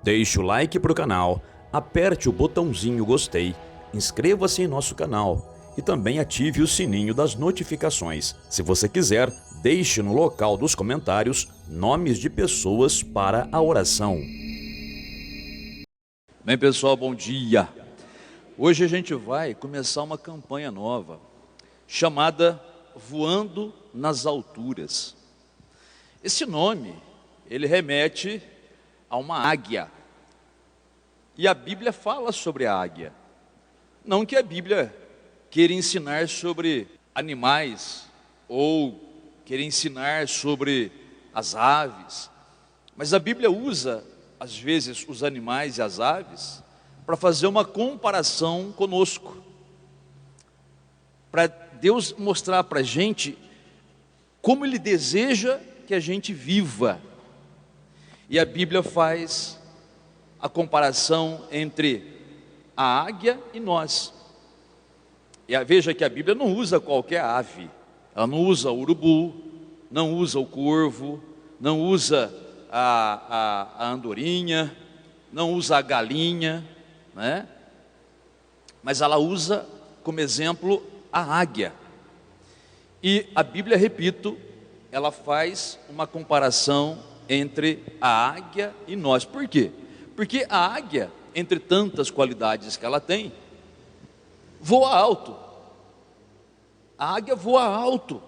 Deixe o like para o canal, aperte o botãozinho gostei, inscreva-se em nosso canal e também ative o sininho das notificações. Se você quiser, deixe no local dos comentários nomes de pessoas para a oração. Bem, pessoal, bom dia. Hoje a gente vai começar uma campanha nova chamada Voando nas Alturas. Esse nome, ele remete a uma águia. E a Bíblia fala sobre a águia. Não que a Bíblia queira ensinar sobre animais ou queira ensinar sobre as aves, mas a Bíblia usa, às vezes, os animais e as aves para fazer uma comparação conosco, para Deus mostrar para a gente como Ele deseja que a gente viva. E a Bíblia faz a comparação entre a águia e nós. E veja que a Bíblia não usa qualquer ave, ela não usa o urubu, não usa o corvo, não usa a andorinha, não usa a galinha, né? Mas ela usa como exemplo a águia. E a Bíblia, repito, ela faz uma comparação entre a águia e nós. Por quê? Porque a águia, entre tantas qualidades que ela tem, voa alto. A águia voa alto.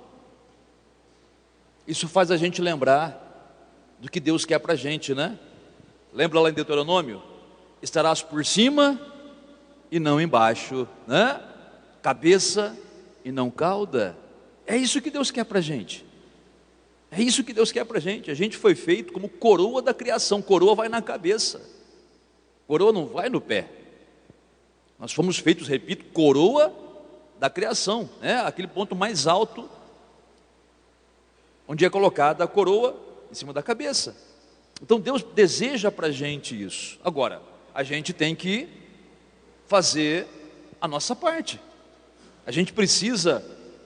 Isso faz a gente lembrar do que Deus quer para a gente, né? Lembra lá em Deuteronômio? Estarás por cima e não embaixo, né? Cabeça e não cauda. É isso que Deus quer para a gente. É isso que Deus quer para a gente. A gente foi feito como coroa da criação. Coroa vai na cabeça, coroa não vai no pé. Nós fomos feitos, repito, coroa da criação, né? Aquele ponto mais alto, onde é colocada a coroa em cima da cabeça. Então Deus deseja para a gente isso. Agora, a gente tem que fazer a nossa parte. A gente precisa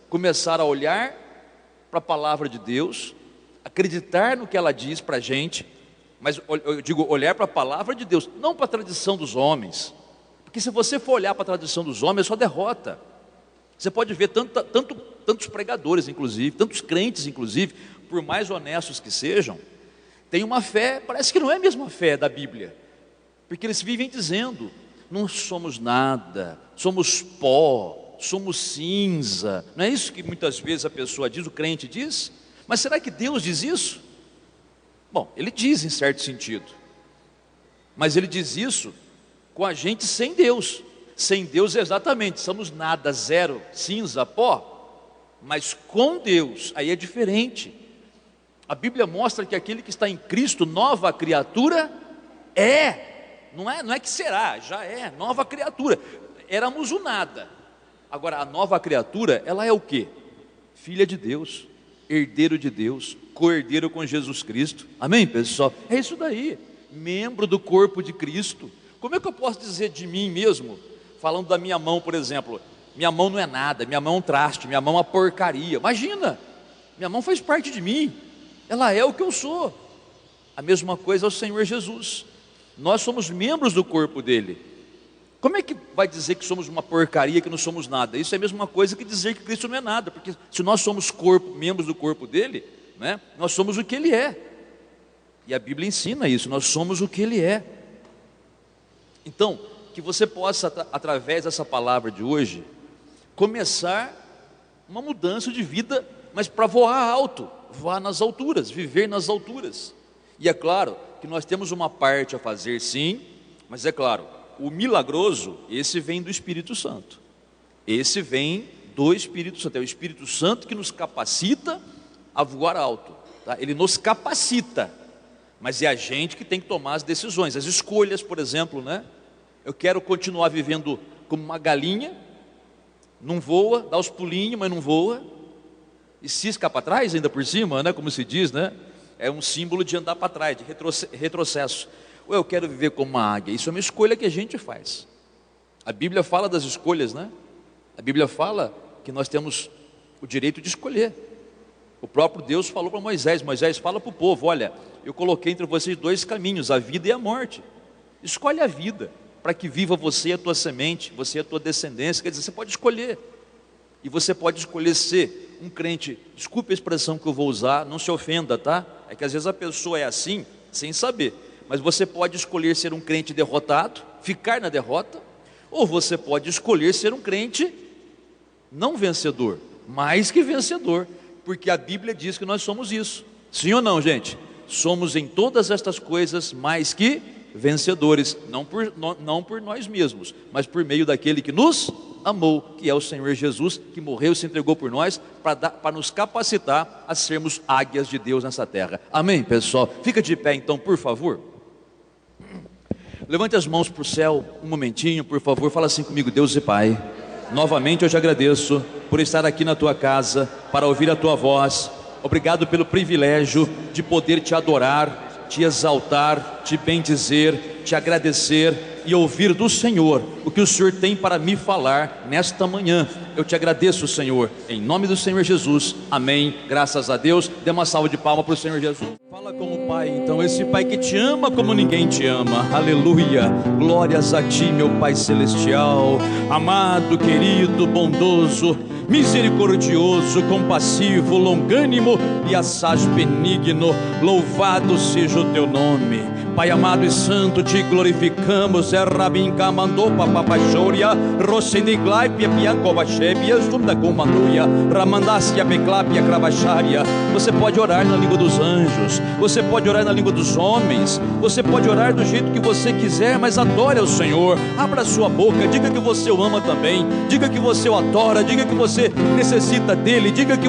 começar a olhar para a palavra de Deus, acreditar no que ela diz para a gente, mas eu digo olhar para a palavra de Deus, não para a tradição dos homens, porque se você for olhar para a tradição dos homens, é só derrota. Você pode ver tantos pregadores, inclusive, tantos crentes, inclusive, por mais honestos que sejam, tem uma fé, parece que não é a mesma fé da Bíblia, porque eles vivem dizendo, não somos nada, somos pó, somos cinza. Não é isso que muitas vezes a pessoa diz, o crente diz? Mas será que Deus diz isso? Bom, Ele diz em certo sentido, mas Ele diz isso com a gente sem Deus. Sem Deus exatamente, somos nada, zero, cinza, pó. Mas com Deus, aí é diferente. A Bíblia mostra que aquele que está em Cristo, nova criatura, não é que será, já é, nova criatura. Éramos o nada. Agora, a nova criatura, ela é o quê? Filha de Deus, herdeiro de Deus, co-herdeiro com Jesus Cristo. Amém, pessoal? É isso daí, membro do corpo de Cristo. Como é que eu posso dizer de mim mesmo, falando da minha mão, por exemplo, minha mão não é nada, minha mão é um traste, minha mão é uma porcaria. Imagina, minha mão faz parte de mim, ela é o que eu sou. A mesma coisa é o Senhor Jesus. Nós somos membros do corpo dele. Como é que vai dizer que somos uma porcaria, que não somos nada? Isso é a mesma coisa que dizer que Cristo não é nada, porque se nós somos corpo, membros do corpo dele, né, nós somos o que ele é. E a Bíblia ensina isso, nós somos o que ele é. Então, que você possa, através dessa palavra de hoje, começar uma mudança de vida, mas para voar alto, voar nas alturas, viver nas alturas. E é claro que nós temos uma parte a fazer, sim, mas é claro, o milagroso, esse vem do Espírito Santo. Esse vem do Espírito Santo. É o Espírito Santo que nos capacita a voar alto, tá? Ele nos capacita, mas é a gente que tem que tomar as decisões, as escolhas, por exemplo, né? Eu quero continuar vivendo como uma galinha, não voa, dá os pulinhos, mas não voa, e cisca para trás ainda por cima, né? Como se diz, né? É um símbolo de andar para trás, de retrocesso. Ou eu quero viver como uma águia. Isso é uma escolha que a gente faz. A Bíblia fala das escolhas, né? A Bíblia fala que nós temos o direito de escolher. O próprio Deus falou para Moisés, Moisés fala para o povo, olha, eu coloquei entre vocês dois caminhos, a vida e a morte. Escolhe a vida, para que viva você e a tua semente, você e a tua descendência. Quer dizer, você pode escolher. E você pode escolher ser um crente, desculpe a expressão que eu vou usar, não se ofenda, tá? É que às vezes a pessoa é assim, sem saber. Mas você pode escolher ser um crente derrotado, ficar na derrota, ou você pode escolher ser um crente não vencedor, mais que vencedor, porque a Bíblia diz que nós somos isso. Sim ou não, gente? Somos em todas estas coisas mais que vencedores, não por nós mesmos, mas por meio daquele que nos amou, que é o Senhor Jesus, que morreu e se entregou por nós, para nos capacitar a sermos águias de Deus nessa terra. Amém, pessoal? Fica de pé então, por favor. Levante as mãos para o céu, um momentinho, por favor. Fala assim comigo: Deus e Pai, novamente eu te agradeço por estar aqui na tua casa, para ouvir a tua voz. Obrigado pelo privilégio de poder te adorar, te exaltar, te bendizer, te agradecer e ouvir do Senhor o que o Senhor tem para me falar nesta manhã. Eu te agradeço, Senhor, em nome do Senhor Jesus, amém, graças a Deus. Dê uma salva de palmas para o Senhor Jesus. Fala com o Pai então, esse Pai que te ama como ninguém te ama, aleluia, glórias a ti, meu Pai celestial, amado, querido, bondoso, misericordioso, compassivo, longânimo e assaz benigno, louvado seja o teu nome. Pai amado e santo, te glorificamos. Rabinka mandou papapachoria, rosendiglaipia piancovachebia, sunda comanduia, ramandácia beclápia cravacharia. Você pode orar na língua dos anjos, você pode orar na língua dos homens, você pode orar do jeito que você quiser, mas adore ao Senhor. Abra sua boca, diga que você o ama também, diga que você o adora, diga que você necessita dele, diga que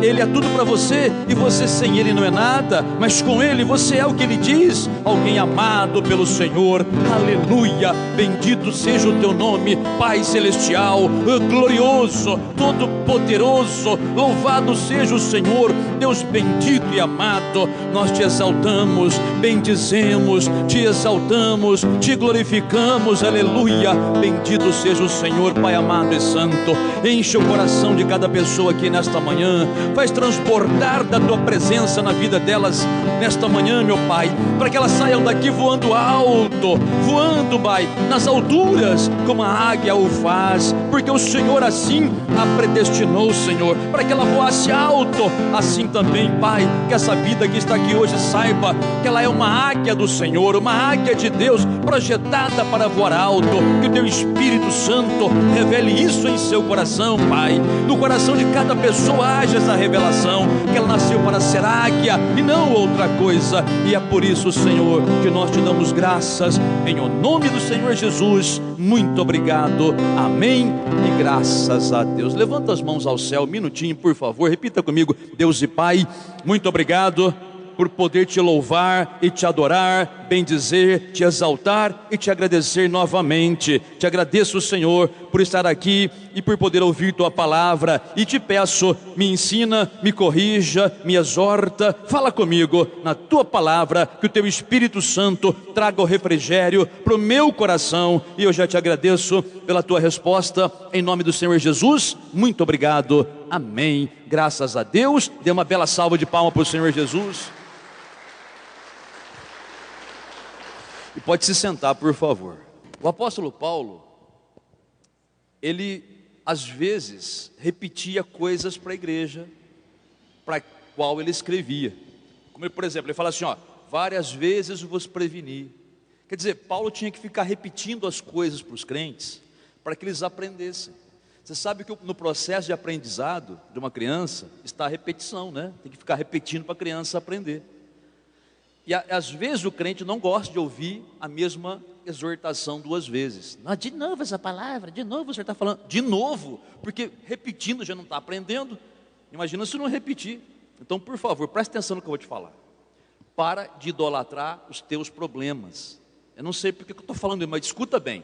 ele é tudo para você e você sem ele não é nada, mas com ele você é o que ele diz, alguém amado pelo Senhor, aleluia, bendito seja o teu nome, Pai celestial, glorioso, todo poderoso, louvado seja o Senhor, Deus bendito e amado. Nós te exaltamos, bendizemos, te exaltamos, te glorificamos, aleluia, bendito seja o Senhor, Pai amado e santo. Enche o coração de cada pessoa aqui nesta manhã, faz transbordar da tua presença na vida delas nesta manhã, meu Pai, para que elas saiam daqui voando alto, voando, Pai, nas alturas, como a águia o faz, porque o Senhor assim a predestinou, Senhor, para que ela voasse alto. Assim também, Pai, que essa vida que está aqui hoje saiba que ela é uma águia do Senhor, uma águia de Deus, projetada para voar alto. Que o teu Espírito Santo revele isso em seu coração, Pai, no coração de cada pessoa haja essa revelação, que ela nasceu para ser águia e não outra coisa, e é por isso, Senhor, que nós te damos graças, em o nome do Senhor Jesus, muito obrigado, amém e graças a Deus. Levanta as mãos ao céu, um minutinho por favor, repita comigo: Deus e Pai, muito obrigado por poder te louvar e te adorar, bendizer, te exaltar e te agradecer novamente. Te agradeço, Senhor, por estar aqui e por poder ouvir tua palavra, e te peço, me ensina, me corrija, me exorta, fala comigo na tua palavra, que o teu Espírito Santo traga o refrigério para o meu coração, e eu já te agradeço pela tua resposta, em nome do Senhor Jesus, muito obrigado, amém, graças a Deus. Dê uma bela salva de palmas para o Senhor Jesus. E pode se sentar, por favor. O apóstolo Paulo, ele às vezes repetia coisas para a igreja, para a qual ele escrevia. Como por exemplo, ele fala assim, várias vezes vos preveni. Quer dizer, Paulo tinha que ficar repetindo as coisas para os crentes, para que eles aprendessem. Você sabe que no processo de aprendizado de uma criança, está a repetição, né? Tem que ficar repetindo para a criança aprender. E às vezes o crente não gosta de ouvir a mesma exortação duas vezes. Não, de novo essa palavra, de novo você está falando. De novo, porque repetindo já não está aprendendo. Imagina se não repetir. Então, por favor, preste atenção no que eu vou te falar. Para de idolatrar os teus problemas. Eu não sei porque eu estou falando isso, mas escuta bem.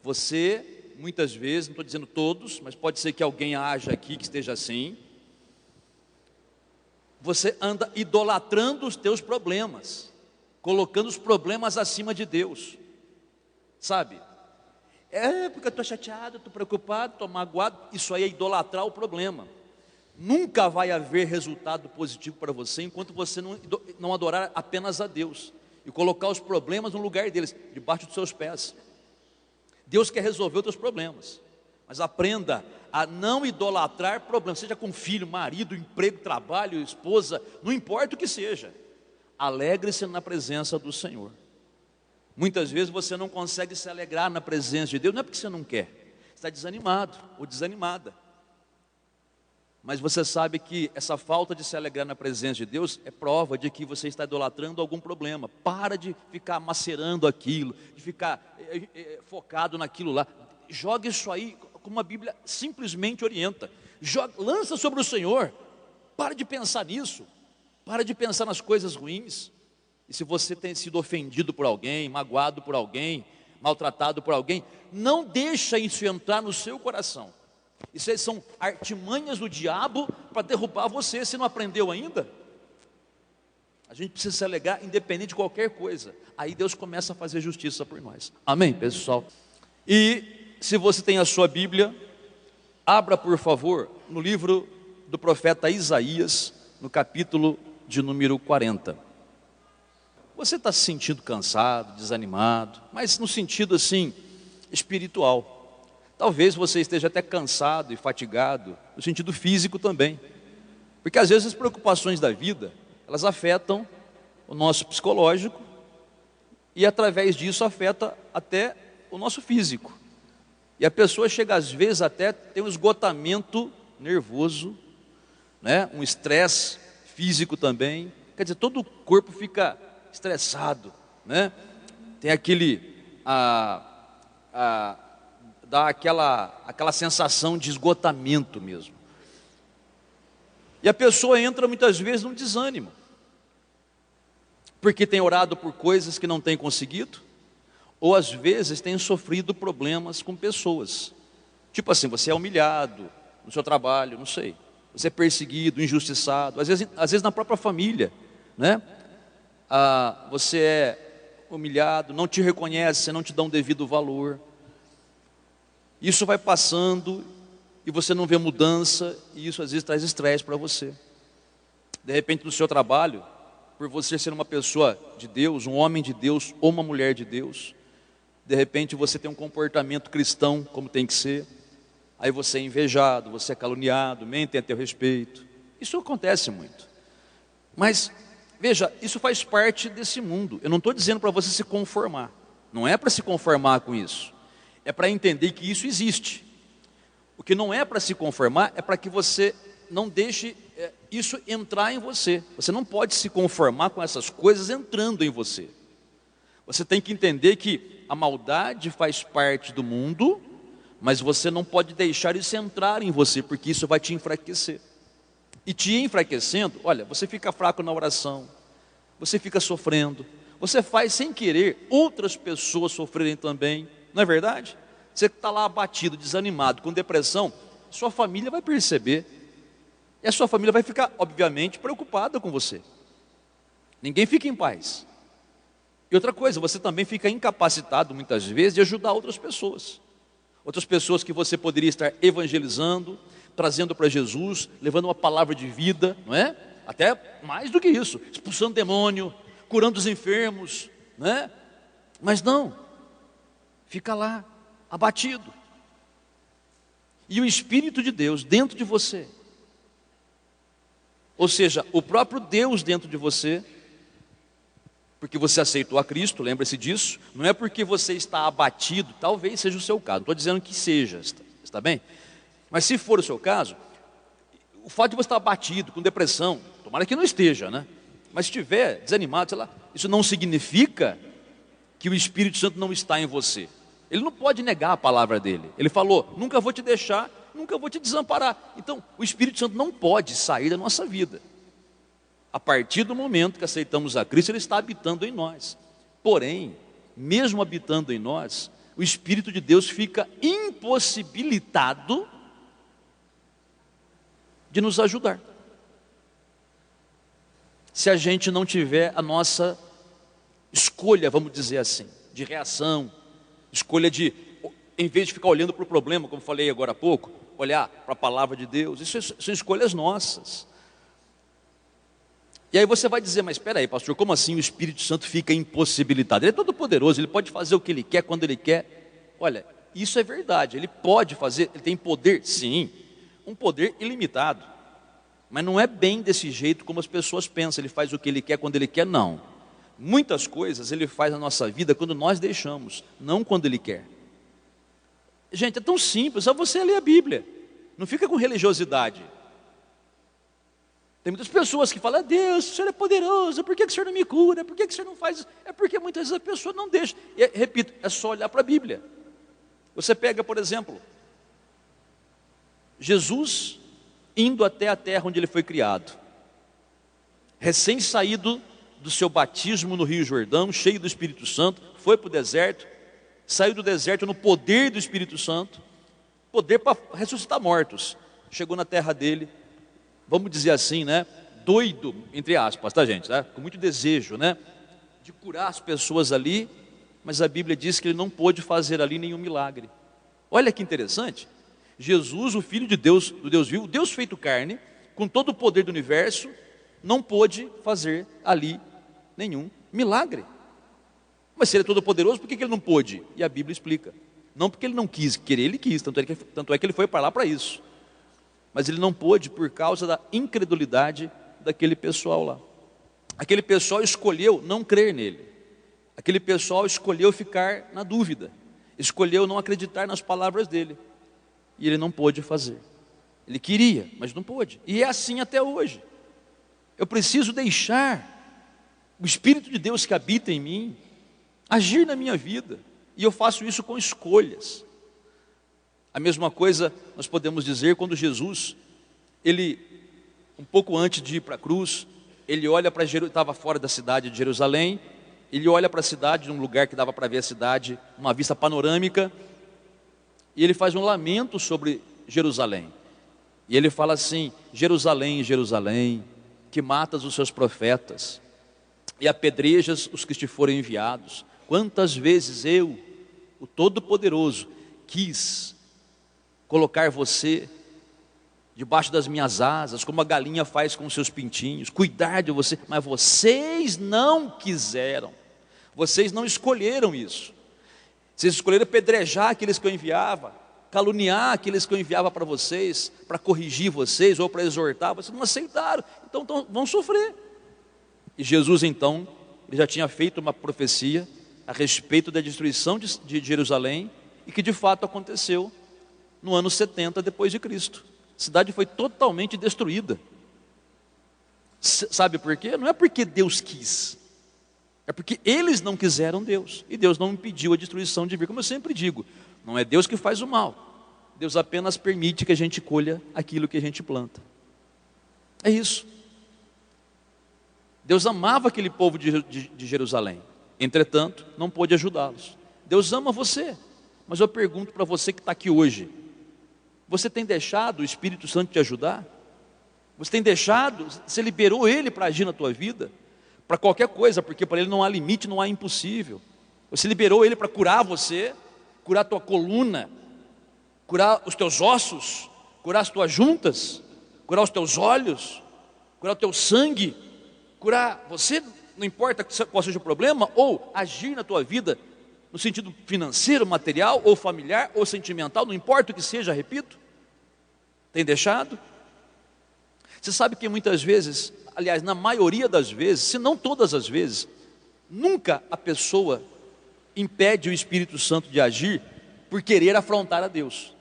Você, muitas vezes, não estou dizendo todos, mas pode ser que alguém haja aqui que esteja assim. Você anda idolatrando os teus problemas, colocando os problemas acima de Deus, sabe? Porque eu estou chateado, estou preocupado, estou magoado. Isso aí é idolatrar o problema. Nunca vai haver resultado positivo para você enquanto você não adorar apenas a Deus. e colocar os problemas no lugar deles, debaixo dos seus pés. Deus quer resolver os teus problemas, mas aprenda a não idolatrar problemas, seja com filho, marido, emprego, trabalho, esposa, não importa o que seja. Alegre-se na presença do Senhor. Muitas vezes você não consegue se alegrar na presença de Deus, não é porque você não quer, você está desanimado ou desanimada. Mas você sabe que essa falta de se alegrar na presença de Deus é prova de que você está idolatrando algum problema. Para de ficar macerando aquilo, de ficar focado naquilo lá. Joga isso aí, como a Bíblia simplesmente orienta. Lança sobre o Senhor. Para de pensar nisso. Para de pensar nas coisas ruins. E se você tem sido ofendido por alguém, magoado por alguém, maltratado por alguém, não deixa isso entrar no seu coração. Isso aí são artimanhas do diabo para derrubar você. Você não aprendeu ainda? A gente precisa se alegrar independente de qualquer coisa. Aí Deus começa a fazer justiça por nós. Amém, pessoal? E se você tem a sua Bíblia, abra por favor no livro do profeta Isaías, no capítulo de número 40. Você está se sentindo cansado, desanimado, mas no sentido assim, espiritual. Talvez você esteja até cansado e fatigado, no sentido físico também. Porque às vezes as preocupações da vida, elas afetam o nosso psicológico e através disso afeta até o nosso físico. E a pessoa chega às vezes até ter um esgotamento nervoso, né? Um estresse físico também. Quer dizer, todo o corpo fica estressado, né? Tem aquele... dá aquela sensação de esgotamento mesmo. E a pessoa entra muitas vezes num desânimo, porque tem orado por coisas que não tem conseguido, ou às vezes tem sofrido problemas com pessoas. Tipo assim, você é humilhado no seu trabalho, não sei. Você é perseguido, injustiçado, às vezes na própria família, né? Você é humilhado, não te reconhece, não te dão devido valor. Isso vai passando e você não vê mudança, e isso às vezes traz estresse para você. De repente no seu trabalho, por você ser uma pessoa de Deus, um homem de Deus ou uma mulher de Deus, de repente você tem um comportamento cristão como tem que ser, aí você é invejado, você é caluniado, mentem a teu respeito. Isso acontece muito. Mas veja, isso faz parte desse mundo. Eu não estou dizendo para você se conformar, não é para se conformar com isso. É para entender que isso existe. O que não é para se conformar é para que você não deixe isso entrar em você. Você não pode se conformar com essas coisas entrando em você. Você tem que entender que a maldade faz parte do mundo, mas você não pode deixar isso entrar em você, porque isso vai te enfraquecer. E te enfraquecendo, olha, você fica fraco na oração, você fica sofrendo, você faz sem querer outras pessoas sofrerem também. Não é verdade? Você está lá abatido, desanimado, com depressão, sua família vai perceber. E a sua família vai ficar, obviamente, preocupada com você. Ninguém fica em paz. E outra coisa, você também fica incapacitado, muitas vezes, de ajudar outras pessoas. Outras pessoas que você poderia estar evangelizando, trazendo para Jesus, levando uma palavra de vida, não é? Até mais do que isso, expulsando demônio, curando os enfermos, não é? Mas não. Fica lá, abatido. E o Espírito de Deus dentro de você, ou seja, o próprio Deus dentro de você, porque você aceitou a Cristo, lembre-se disso, não é porque você está abatido, talvez seja o seu caso, não estou dizendo que seja, está bem? Mas se for o seu caso, o fato de você estar abatido, com depressão, tomara que não esteja, né? Mas se estiver desanimado, sei lá, isso não significa que o Espírito Santo não está em você. Ele não pode negar a palavra dele. Ele falou, nunca vou te deixar, nunca vou te desamparar. Então, o Espírito Santo não pode sair da nossa vida. A partir do momento que aceitamos a Cristo, Ele está habitando em nós. Porém, mesmo habitando em nós, o Espírito de Deus fica impossibilitado de nos ajudar. Se a gente não tiver a nossa escolha, vamos dizer assim, de reação, escolha de, em vez de ficar olhando para o problema, como falei agora há pouco, olhar para a palavra de Deus. Isso são escolhas nossas. E aí você vai dizer, mas espera aí, pastor, como assim o Espírito Santo fica impossibilitado? Ele é todo poderoso, ele pode fazer o que ele quer, quando ele quer. Olha, isso é verdade, ele pode fazer, ele tem poder, sim, um poder ilimitado. Mas não é bem desse jeito como as pessoas pensam, ele faz o que ele quer, quando ele quer, não. Muitas coisas ele faz na nossa vida quando nós deixamos, não quando ele quer. Gente, é tão simples, só você ler a Bíblia, não fica com religiosidade. Tem muitas pessoas que falam, Deus, o Senhor é poderoso, por que o Senhor não me cura? Por que o Senhor não faz isso? É porque muitas vezes a pessoa não deixa. E, repito, é só olhar para a Bíblia. Você pega, por exemplo, Jesus indo até a terra onde ele foi criado. Recém-saído do seu batismo no Rio Jordão, cheio do Espírito Santo, foi para o deserto, saiu do deserto no poder do Espírito Santo, poder para ressuscitar mortos. Chegou na terra dele, vamos dizer assim, né, doido, entre aspas, tá gente, tá? Com muito desejo, né, de curar as pessoas ali, mas a Bíblia diz que ele não pôde fazer ali nenhum milagre. Olha que interessante, Jesus, o Filho de Deus, do Deus vivo, Deus feito carne, com todo o poder do universo, não pôde fazer ali nenhum milagre. Mas se ele é todo poderoso, por que ele não pôde? E a Bíblia explica, não porque ele não quis, querer ele quis, tanto é que ele foi para lá para isso. Mas ele não pôde por causa da incredulidade daquele pessoal lá. Aquele pessoal escolheu não crer nele. Aquele pessoal escolheu ficar na dúvida. Escolheu não acreditar nas palavras dele. E ele não pôde fazer. Ele queria, mas não pôde. E é assim até hoje. Eu preciso deixar o Espírito de Deus que habita em mim agir na minha vida. E eu faço isso com escolhas. A mesma coisa nós podemos dizer quando Jesus, ele, um pouco antes de ir para a cruz, ele olha para Jerusalém, estava fora da cidade de Jerusalém, ele olha para a cidade, num lugar que dava para ver a cidade, uma vista panorâmica, e ele faz um lamento sobre Jerusalém. E ele fala assim, Jerusalém, Jerusalém, que matas os seus profetas, e apedrejas os que te forem enviados. Quantas vezes eu, o Todo-Poderoso, quis colocar você debaixo das minhas asas, como a galinha faz com os seus pintinhos, cuidar de você, mas vocês não quiseram, vocês não escolheram isso. Vocês escolheram apedrejar aqueles que eu enviava, caluniar aqueles que eu enviava para vocês, para corrigir vocês ou para exortar, vocês não aceitaram, então vão sofrer. E Jesus então, ele já tinha feito uma profecia a respeito da destruição de Jerusalém, e que de fato aconteceu no ano 70 depois de Cristo. A cidade foi totalmente destruída. Sabe por quê? Não é porque Deus quis, é porque eles não quiseram Deus, e Deus não impediu a destruição de vir. Como eu sempre digo, não é Deus que faz o mal, Deus apenas permite que a gente colha aquilo que a gente planta. É isso. Deus amava aquele povo de Jerusalém, entretanto não pôde ajudá-los. Deus ama você, mas eu pergunto para você que está aqui hoje, você tem deixado o Espírito Santo te ajudar? Você tem deixado, você liberou Ele para agir na tua vida? Para qualquer coisa, porque para Ele não há limite, não há impossível. Você liberou Ele para curar você, curar a tua coluna, curar os teus ossos, curar as tuas juntas, curar os teus olhos, curar o teu sangue, curar você, não importa qual seja o problema, ou agir na tua vida, no sentido financeiro, material, ou familiar, ou sentimental, não importa o que seja, repito, tem deixado? Você sabe que muitas vezes, aliás, na maioria das vezes, se não todas as vezes, nunca a pessoa impede o Espírito Santo de agir por querer afrontar a Deus.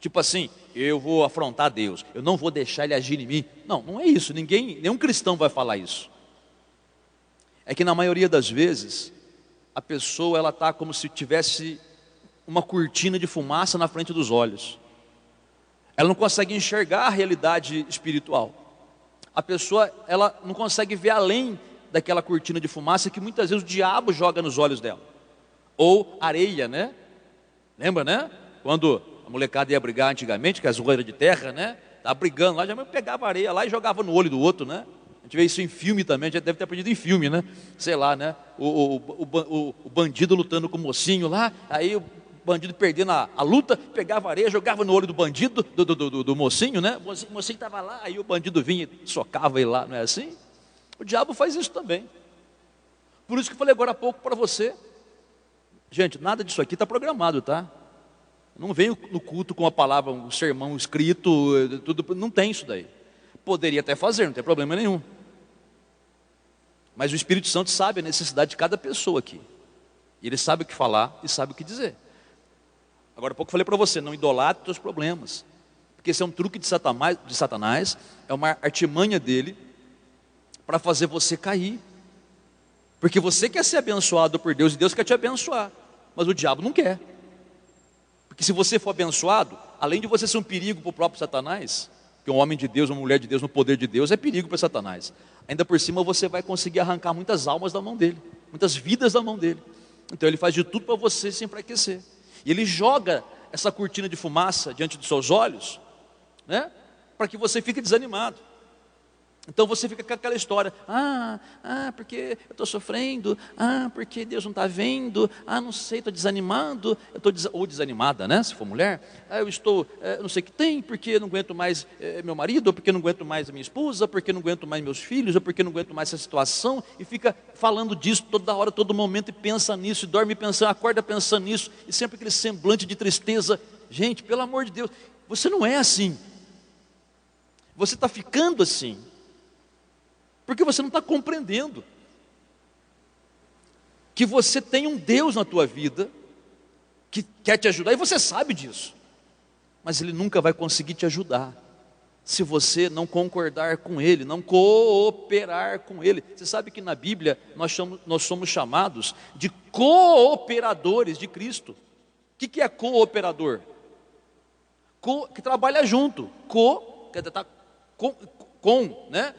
Tipo assim, eu vou afrontar Deus, eu não vou deixar Ele agir em mim. Não, não é isso, nenhum cristão vai falar isso. É que na maioria das vezes, a pessoa ela está como se tivesse uma cortina de fumaça na frente dos olhos. Ela não consegue enxergar a realidade espiritual. A pessoa ela não consegue ver além daquela cortina de fumaça que muitas vezes o diabo joga nos olhos dela. Ou areia, né? Lembra, né? Quando a molecada ia brigar antigamente, que as ruas eram de terra, né? Estava brigando lá, já pegava areia lá e jogava no olho do outro, né? A gente vê isso em filme também, a gente deve ter aprendido em filme, né? Sei lá, né? O bandido lutando com o mocinho lá, aí o bandido perdendo a luta, pegava areia, jogava no olho do bandido, do mocinho, né? O mocinho estava lá, aí o bandido vinha e socava ele lá, não é assim? O diabo faz isso também. Por isso que eu falei agora há pouco para você. Gente, nada disso aqui está programado, tá? Não venho no culto com a palavra, um sermão escrito, tudo, não tem isso daí. Poderia até fazer, não tem problema nenhum. Mas o Espírito Santo sabe a necessidade de cada pessoa aqui. E ele sabe o que falar e sabe o que dizer. Agora há pouco eu falei para você, não idolatre os seus problemas. Porque esse é um truque de Satanás, é uma artimanha dele para fazer você cair. Porque você quer ser abençoado por Deus e Deus quer te abençoar. Mas o diabo não quer. Porque se você for abençoado, além de você ser um perigo para o próprio Satanás, que um homem de Deus, uma mulher de Deus no poder de Deus é perigo para Satanás. Ainda por cima você vai conseguir arrancar muitas almas da mão dele, muitas vidas da mão dele. Então ele faz de tudo para você se enfraquecer. E ele joga essa cortina de fumaça diante dos seus olhos, né? Para que você fique desanimado. Então você fica com aquela história, porque eu estou sofrendo, porque Deus não está vendo, não sei, estou desanimado, ou desanimada, né, se for mulher, eu estou, não sei o que tem, porque eu não aguento mais meu marido, ou porque eu não aguento mais a minha esposa, porque eu não aguento mais meus filhos, ou porque eu não aguento mais essa situação, e fica falando disso toda hora, todo momento, e pensa nisso, e dorme pensando, acorda pensando nisso, e sempre aquele semblante de tristeza. Gente, pelo amor de Deus, você não é assim, você está ficando assim, porque você não está compreendendo que você tem um Deus na tua vida que quer te ajudar, e você sabe disso, mas Ele nunca vai conseguir te ajudar se você não concordar com Ele, não cooperar com Ele. Você sabe que na Bíblia nós somos chamados de cooperadores de Cristo. O que é cooperador? Que trabalha junto, quer dizer, tá com, né?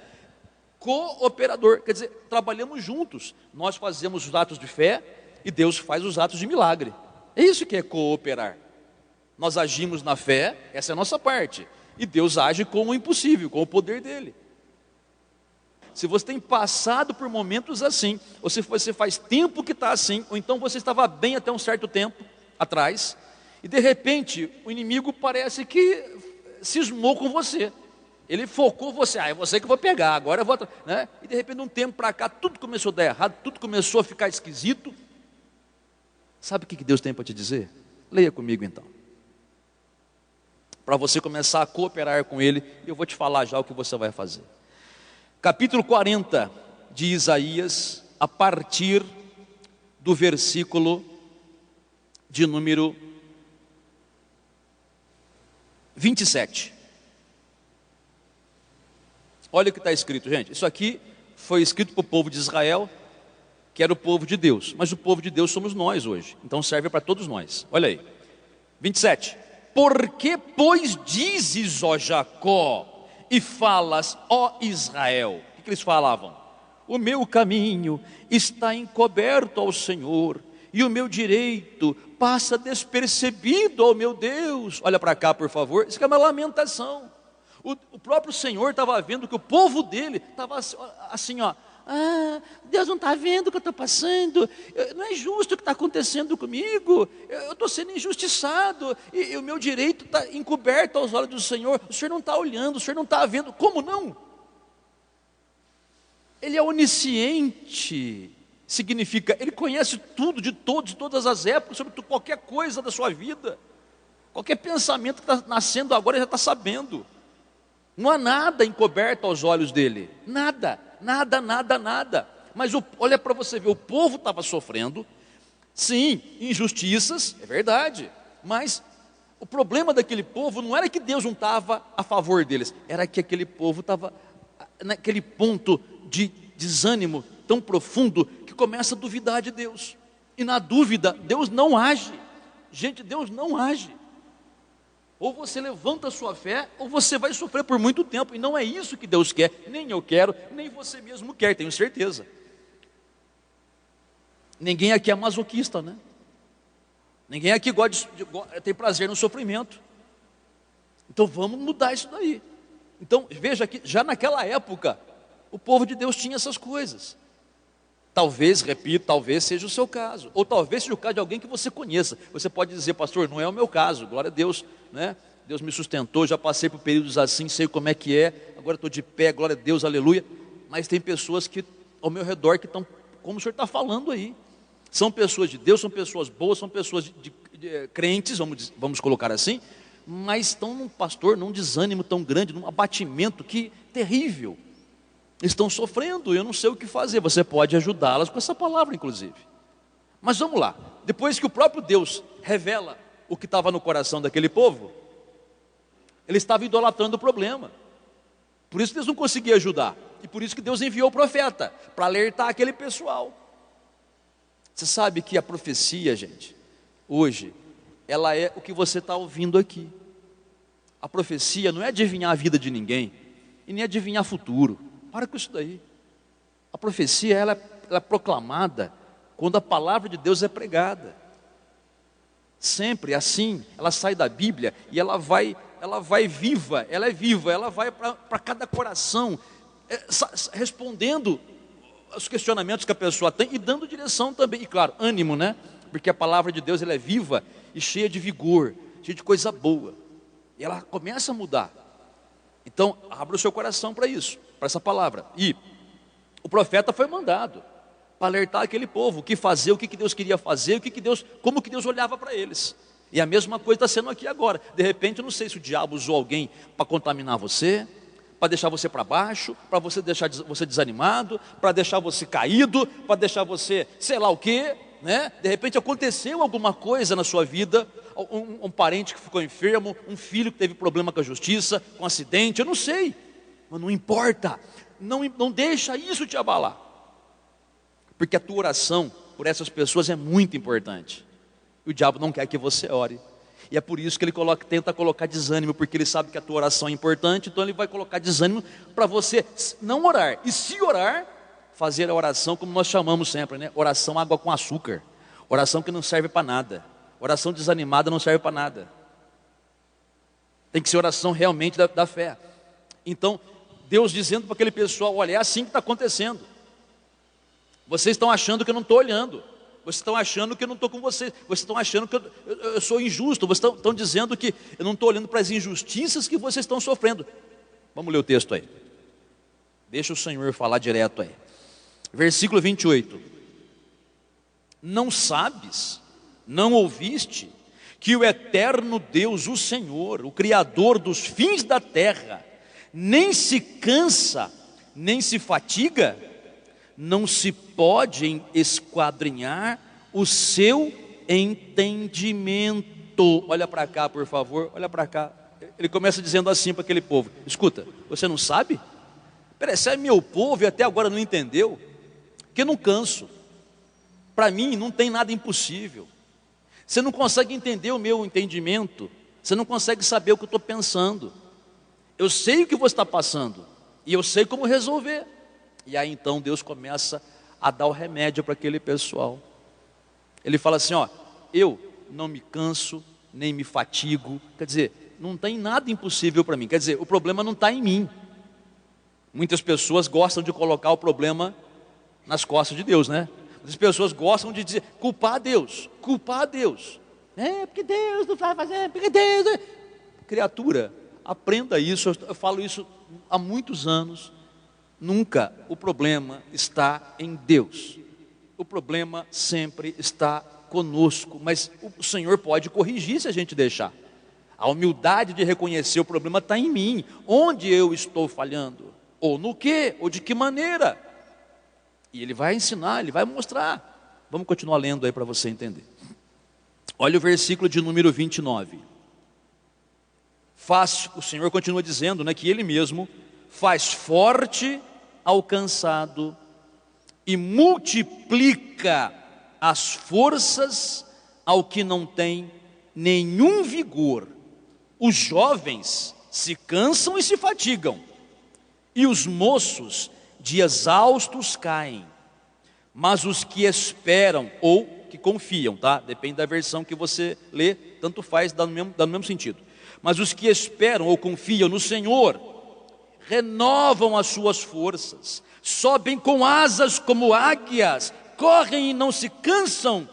Cooperador, quer dizer, trabalhamos juntos. Nós fazemos os atos de fé e Deus faz os atos de milagre. É isso que é cooperar. Nós agimos na fé, essa é a nossa parte, e Deus age com o impossível, com o poder dele. Se você tem passado por momentos assim, ou se você faz tempo que está assim, ou então você estava bem até um certo tempo atrás, e de repente o inimigo parece que cismou com você. Ele focou você, é você que eu vou pegar, agora eu vou, né? E de repente, de um tempo para cá, tudo começou a dar errado, tudo começou a ficar esquisito. Sabe o que Deus tem para te dizer? Leia comigo então. Para você começar a cooperar com Ele, eu vou te falar já o que você vai fazer. Capítulo 40 de Isaías, a partir do versículo de número 27. Olha o que está escrito, gente. Isso aqui foi escrito para o povo de Israel, que era o povo de Deus. Mas o povo de Deus somos nós hoje. Então serve para todos nós. Olha aí. 27. Por que, pois, dizes, ó Jacó, e falas, ó Israel? O que eles falavam? O meu caminho está encoberto ao Senhor, e o meu direito passa despercebido ao meu Deus. Olha para cá, por favor. Isso aqui é uma lamentação. O próprio Senhor estava vendo que o povo dele estava assim, ó, Deus não está vendo o que eu estou passando, não é justo o que está acontecendo comigo, eu estou sendo injustiçado, e o meu direito está encoberto aos olhos do Senhor, o Senhor não está olhando, o Senhor não está vendo. Como não? Ele é onisciente, significa, Ele conhece tudo, de todos, de todas as épocas, sobre qualquer coisa da sua vida, qualquer pensamento que está nascendo agora, Ele já está sabendo. Não há nada encoberto aos olhos dele, nada. Mas olha para você ver, o povo estava sofrendo, sim, injustiças, é verdade, mas o problema daquele povo não era que Deus não estava a favor deles, era que aquele povo estava naquele ponto de desânimo tão profundo que começa a duvidar de Deus, e na dúvida Deus não age. Gente, Deus não age. Ou você levanta a sua fé, ou você vai sofrer por muito tempo. E não é isso que Deus quer, nem eu quero, nem você mesmo quer, tenho certeza. Ninguém aqui é masoquista, né? Ninguém aqui tem prazer no sofrimento. Então vamos mudar isso daí. Então veja que já naquela época, o povo de Deus tinha essas coisas. Talvez, repito, talvez seja o seu caso, ou talvez seja o caso de alguém que você conheça. Você pode dizer, pastor, não é o meu caso, glória a Deus, né? Deus me sustentou, já passei por períodos assim, sei como é que é, agora estou de pé, glória a Deus, aleluia. mas tem pessoas que ao meu redor que estão, como o senhor está falando aí, são pessoas de Deus, são pessoas boas, são pessoas de crentes, vamos colocar assim, mas estão num desânimo tão grande, num abatimento que terrível. Estão sofrendo, eu não sei o que fazer. Você pode ajudá-las com essa palavra, inclusive. Mas vamos lá, depois que o próprio Deus revela o que estava no coração daquele povo, ele estava idolatrando o problema. Por isso Deus não conseguia ajudar. E por isso que Deus enviou o profeta, para alertar aquele pessoal. Você sabe que a profecia, gente, hoje, ela é o que você está ouvindo aqui. A profecia não é adivinhar a vida de ninguém, e nem adivinhar futuro. Para com isso daí. A profecia, ela é proclamada quando a palavra de Deus é pregada. Sempre assim, ela sai da Bíblia e ela vai viva, ela vai para cada coração, respondendo os questionamentos que a pessoa tem e dando direção também, e claro, ânimo, né? Porque a palavra de Deus, ela é viva e cheia de vigor, cheia de coisa boa, e ela começa a mudar. Então, abra o seu coração para isso, para essa palavra. E o profeta foi mandado para alertar aquele povo, o que fazer, o que Deus queria fazer, como que Deus olhava para eles. E a mesma coisa está sendo aqui agora. De repente, eu não sei se o diabo usou alguém para contaminar você, para deixar você para baixo, para você deixar você desanimado, para deixar você caído, para deixar você sei lá o quê, né? De repente aconteceu alguma coisa na sua vida, um parente que ficou enfermo, um filho que teve problema com a justiça, com um acidente, eu não sei, mas não importa, não deixa isso te abalar, porque a tua oração por essas pessoas é muito importante. O diabo não quer que você ore, e é por isso que ele tenta colocar desânimo, porque ele sabe que a tua oração é importante, então ele vai colocar desânimo para você não orar, e se orar, fazer a oração como nós chamamos sempre, né? Oração água com açúcar, oração que não serve para nada, oração desanimada não serve para nada, tem que ser oração realmente da fé. Então, Deus dizendo para aquele pessoal, olha, é assim que está acontecendo, vocês estão achando que eu não estou olhando, vocês estão achando que eu não estou com vocês, vocês estão achando que eu sou injusto, vocês estão dizendo que eu não estou olhando para as injustiças que vocês estão sofrendo. Vamos ler o texto aí, deixa o Senhor falar direto aí. Versículo 28, não sabes, não ouviste, que o eterno Deus, o Senhor, o Criador dos fins da terra, nem se cansa, nem se fatiga, não se pode esquadrinhar o seu entendimento. Olha para cá, por favor, olha para cá. Ele começa dizendo assim para aquele povo, escuta, você não sabe? Peraí, se é meu povo e até agora não entendeu, que eu não canso, para mim não tem nada impossível, você não consegue entender o meu entendimento, você não consegue saber o que eu estou pensando, eu sei o que você está passando, e eu sei como resolver. E aí então Deus começa a dar o remédio para aquele pessoal. Ele fala assim, ó, eu não me canso, nem me fatigo, quer dizer, não tem nada impossível para mim, quer dizer, o problema não está em mim. Muitas pessoas gostam de colocar o problema nas costas de Deus, né? As pessoas gostam de dizer, culpar a Deus, porque Deus não vai fazer, porque Deus... Criatura, aprenda isso, eu falo isso há muitos anos, nunca o problema está em Deus, o problema sempre está conosco, mas o Senhor pode corrigir se a gente deixar. A humildade de reconhecer o problema está em mim, onde eu estou falhando, ou no que, ou de que maneira, e Ele vai ensinar, Ele vai mostrar. Vamos continuar lendo aí para você entender. Olha o versículo de número 29. O Senhor continua dizendo, né, que Ele mesmo faz forte ao cansado e multiplica as forças ao que não tem nenhum vigor. Os jovens se cansam e se fatigam, e os moços de exaustos caem, mas os que esperam ou que confiam, tá? Depende da versão que você lê, tanto faz, dá no mesmo sentido. Mas os que esperam ou confiam no Senhor renovam as suas forças, sobem com asas como águias, correm e não se cansam,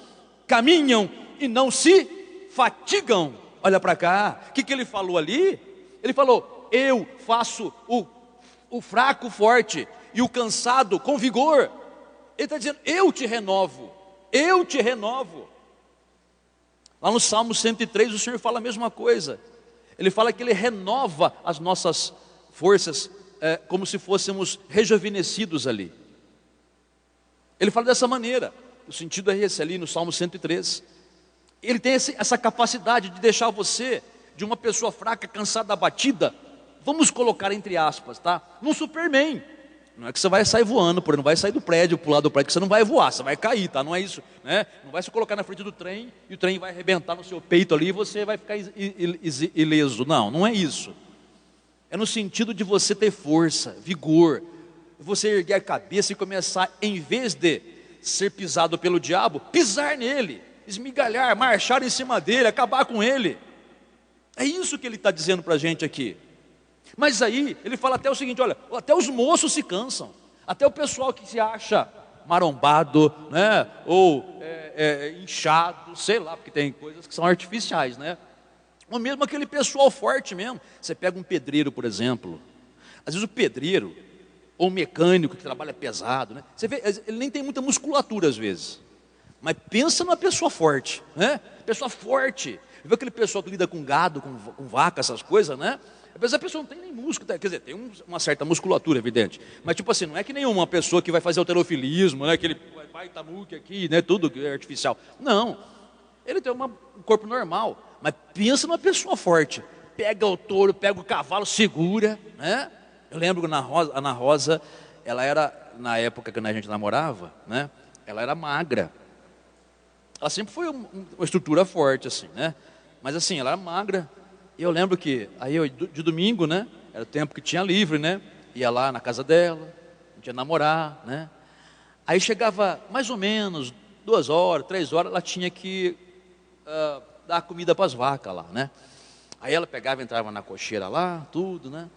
caminham e não se fatigam. Olha para cá, o que ele falou ali? Ele falou, eu faço o fraco forte, e o cansado com vigor. Ele está dizendo, eu te renovo, eu te renovo. Lá no Salmo 103 o Senhor fala a mesma coisa. Ele fala que Ele renova as nossas forças, como se fôssemos rejuvenescidos ali. Ele fala dessa maneira, o sentido é esse ali no Salmo 103. Ele tem essa capacidade de deixar você, de uma pessoa fraca, cansada, abatida, vamos colocar entre aspas, tá? Num Superman. Não é que você vai sair voando, não vai sair do prédio, pular do prédio, que você não vai voar, você vai cair, tá? Não é isso, né? Não vai se colocar na frente do trem e o trem vai arrebentar no seu peito ali e você vai ficar ileso. Não, não é isso. É no sentido de você ter força, vigor, você erguer a cabeça e começar, em vez de ser pisado pelo diabo, pisar nele, esmigalhar, marchar em cima dele, acabar com ele. É isso que ele está dizendo para a gente aqui. Mas aí, ele fala até o seguinte, olha, até os moços se cansam, até o pessoal que se acha marombado, né, ou inchado, sei lá, porque tem coisas que são artificiais, né, ou mesmo aquele pessoal forte mesmo. Você pega um pedreiro, por exemplo, às vezes o pedreiro, ou o mecânico que trabalha pesado, né, você vê, ele nem tem muita musculatura às vezes, mas pensa numa pessoa forte, né, pessoa forte. Vê aquele pessoal que lida com gado, com vaca, essas coisas, né? Às vezes a pessoa não tem nem músculo, quer dizer, tem uma certa musculatura, evidente. Mas tipo assim, não é que nenhuma pessoa que vai fazer alterofilismo, né? Aquele baitamuque aqui, né? Tudo que é artificial. Não, ele tem um corpo normal. Mas pensa numa pessoa forte. Pega o touro, pega o cavalo, segura, né? Eu lembro que a Ana Rosa, ela era, na época que a gente namorava, né? Ela era magra. Ela sempre foi uma estrutura forte, assim, né? Mas assim, ela era magra. E eu lembro que, aí eu, de domingo, né? Era o tempo que tinha livre, né? Ia lá na casa dela, a gente ia namorar, né? Aí chegava mais ou menos 2 horas, 3 horas, ela tinha que dar comida para as vacas lá, né? Aí ela pegava, entrava na cocheira lá, tudo, né?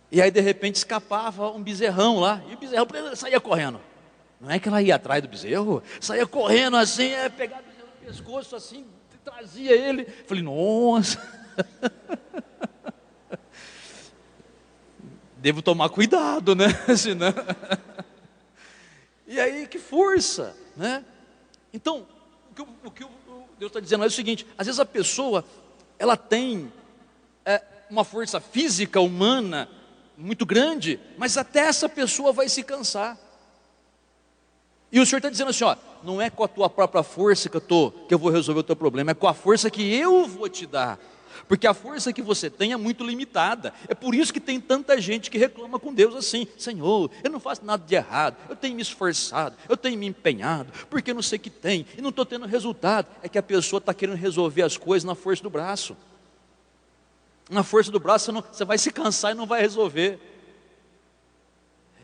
E aí de repente escapava um bezerrão lá, e o bezerrão saía correndo. Não é que ela ia atrás do bezerro, saía correndo assim, pegava o bezerro no pescoço assim, trazia ele. Falei, nossa, devo tomar cuidado, né? Senão... E aí, que força, né? Então, o que Deus está dizendo é o seguinte: às vezes a pessoa, ela tem uma força física, humana, muito grande, mas até essa pessoa vai se cansar. E o Senhor está dizendo assim, ó, não é com a tua própria força que eu vou resolver o teu problema, é com a força que eu vou te dar. Porque a força que você tem é muito limitada. É por isso que tem tanta gente que reclama com Deus assim: Senhor, eu não faço nada de errado, eu tenho me esforçado, eu tenho me empenhado, porque eu não sei o que tem, e não estou tendo resultado. É que a pessoa está querendo resolver as coisas na força do braço. Na força do braço você vai se cansar e não vai resolver.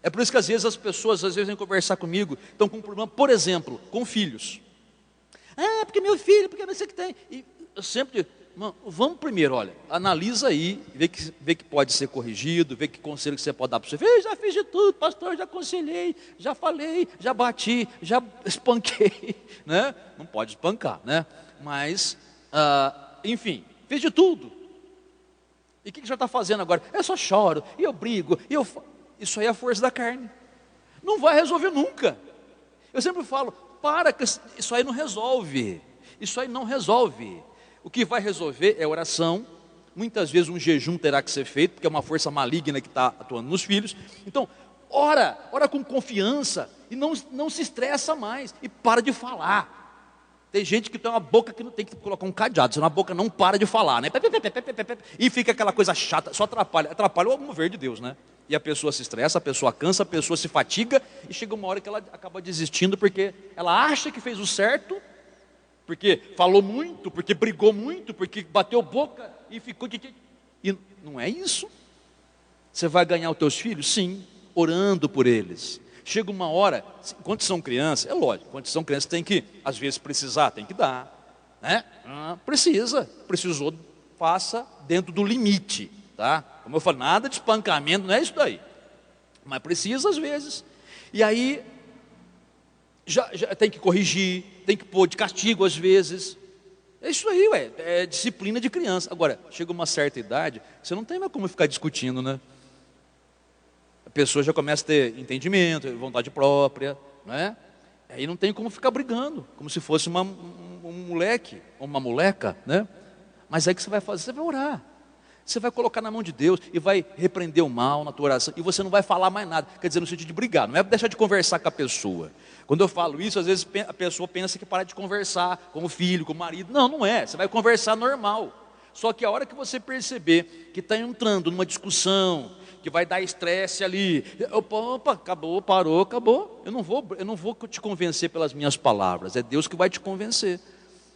É por isso que às vezes as pessoas vêm conversar comigo, estão com um problema, por exemplo, com filhos. Porque meu filho, porque não sei o que tem. E eu sempre digo, vamos primeiro, olha, analisa aí, vê que pode ser corrigido, vê que conselho que você pode dar para o seu filho. Já fiz de tudo, pastor, já aconselhei, já falei, já bati, já espanquei, né? Não pode espancar, né? Mas, enfim, fiz de tudo. E o que já está fazendo agora? Eu só choro, e eu brigo, e eu... Isso aí é a força da carne. Não vai resolver nunca. Eu sempre falo, que isso aí não resolve. Isso aí não resolve. O que vai resolver é oração. Muitas vezes um jejum terá que ser feito, porque é uma força maligna que está atuando nos filhos. Então, ora com confiança e não se estressa mais. E para de falar. Tem gente que tem uma boca que não tem que colocar um cadeado, senão a boca não para de falar, né? E fica aquela coisa chata, só atrapalha o mover de Deus, né? E a pessoa se estressa, a pessoa cansa, a pessoa se fatiga, e chega uma hora que ela acaba desistindo, porque ela acha que fez o certo, porque falou muito, porque brigou muito, porque bateu boca e ficou... E não é isso. Você vai ganhar os teus filhos? Sim, orando por eles. Chega uma hora, enquanto são crianças, é lógico, enquanto são crianças tem que, às vezes precisar, tem que dar, né? Precisou, faça dentro do limite, tá? Como eu falo, nada de espancamento, não é isso daí, mas precisa às vezes. E aí já tem que corrigir, tem que pôr de castigo às vezes. É isso aí, é disciplina de criança. Agora, chega uma certa idade, você não tem mais como ficar discutindo, né? pessoa já começa a ter entendimento, vontade própria, né? Aí não tem como ficar brigando, como se fosse um moleque, ou uma moleca, né? Mas aí o que você vai fazer? Você vai orar. Você vai colocar na mão de Deus e vai repreender o mal na tua oração. E você não vai falar mais nada. Quer dizer, no sentido de brigar. Não é deixar de conversar com a pessoa. Quando eu falo isso, às vezes a pessoa pensa que para de conversar com o filho, com o marido. Não, não é. Você vai conversar normal. Só que a hora que você perceber que está entrando numa discussão, que vai dar estresse ali. Opa, acabou, parou, acabou. Eu não vou te convencer pelas minhas palavras. É Deus que vai te convencer.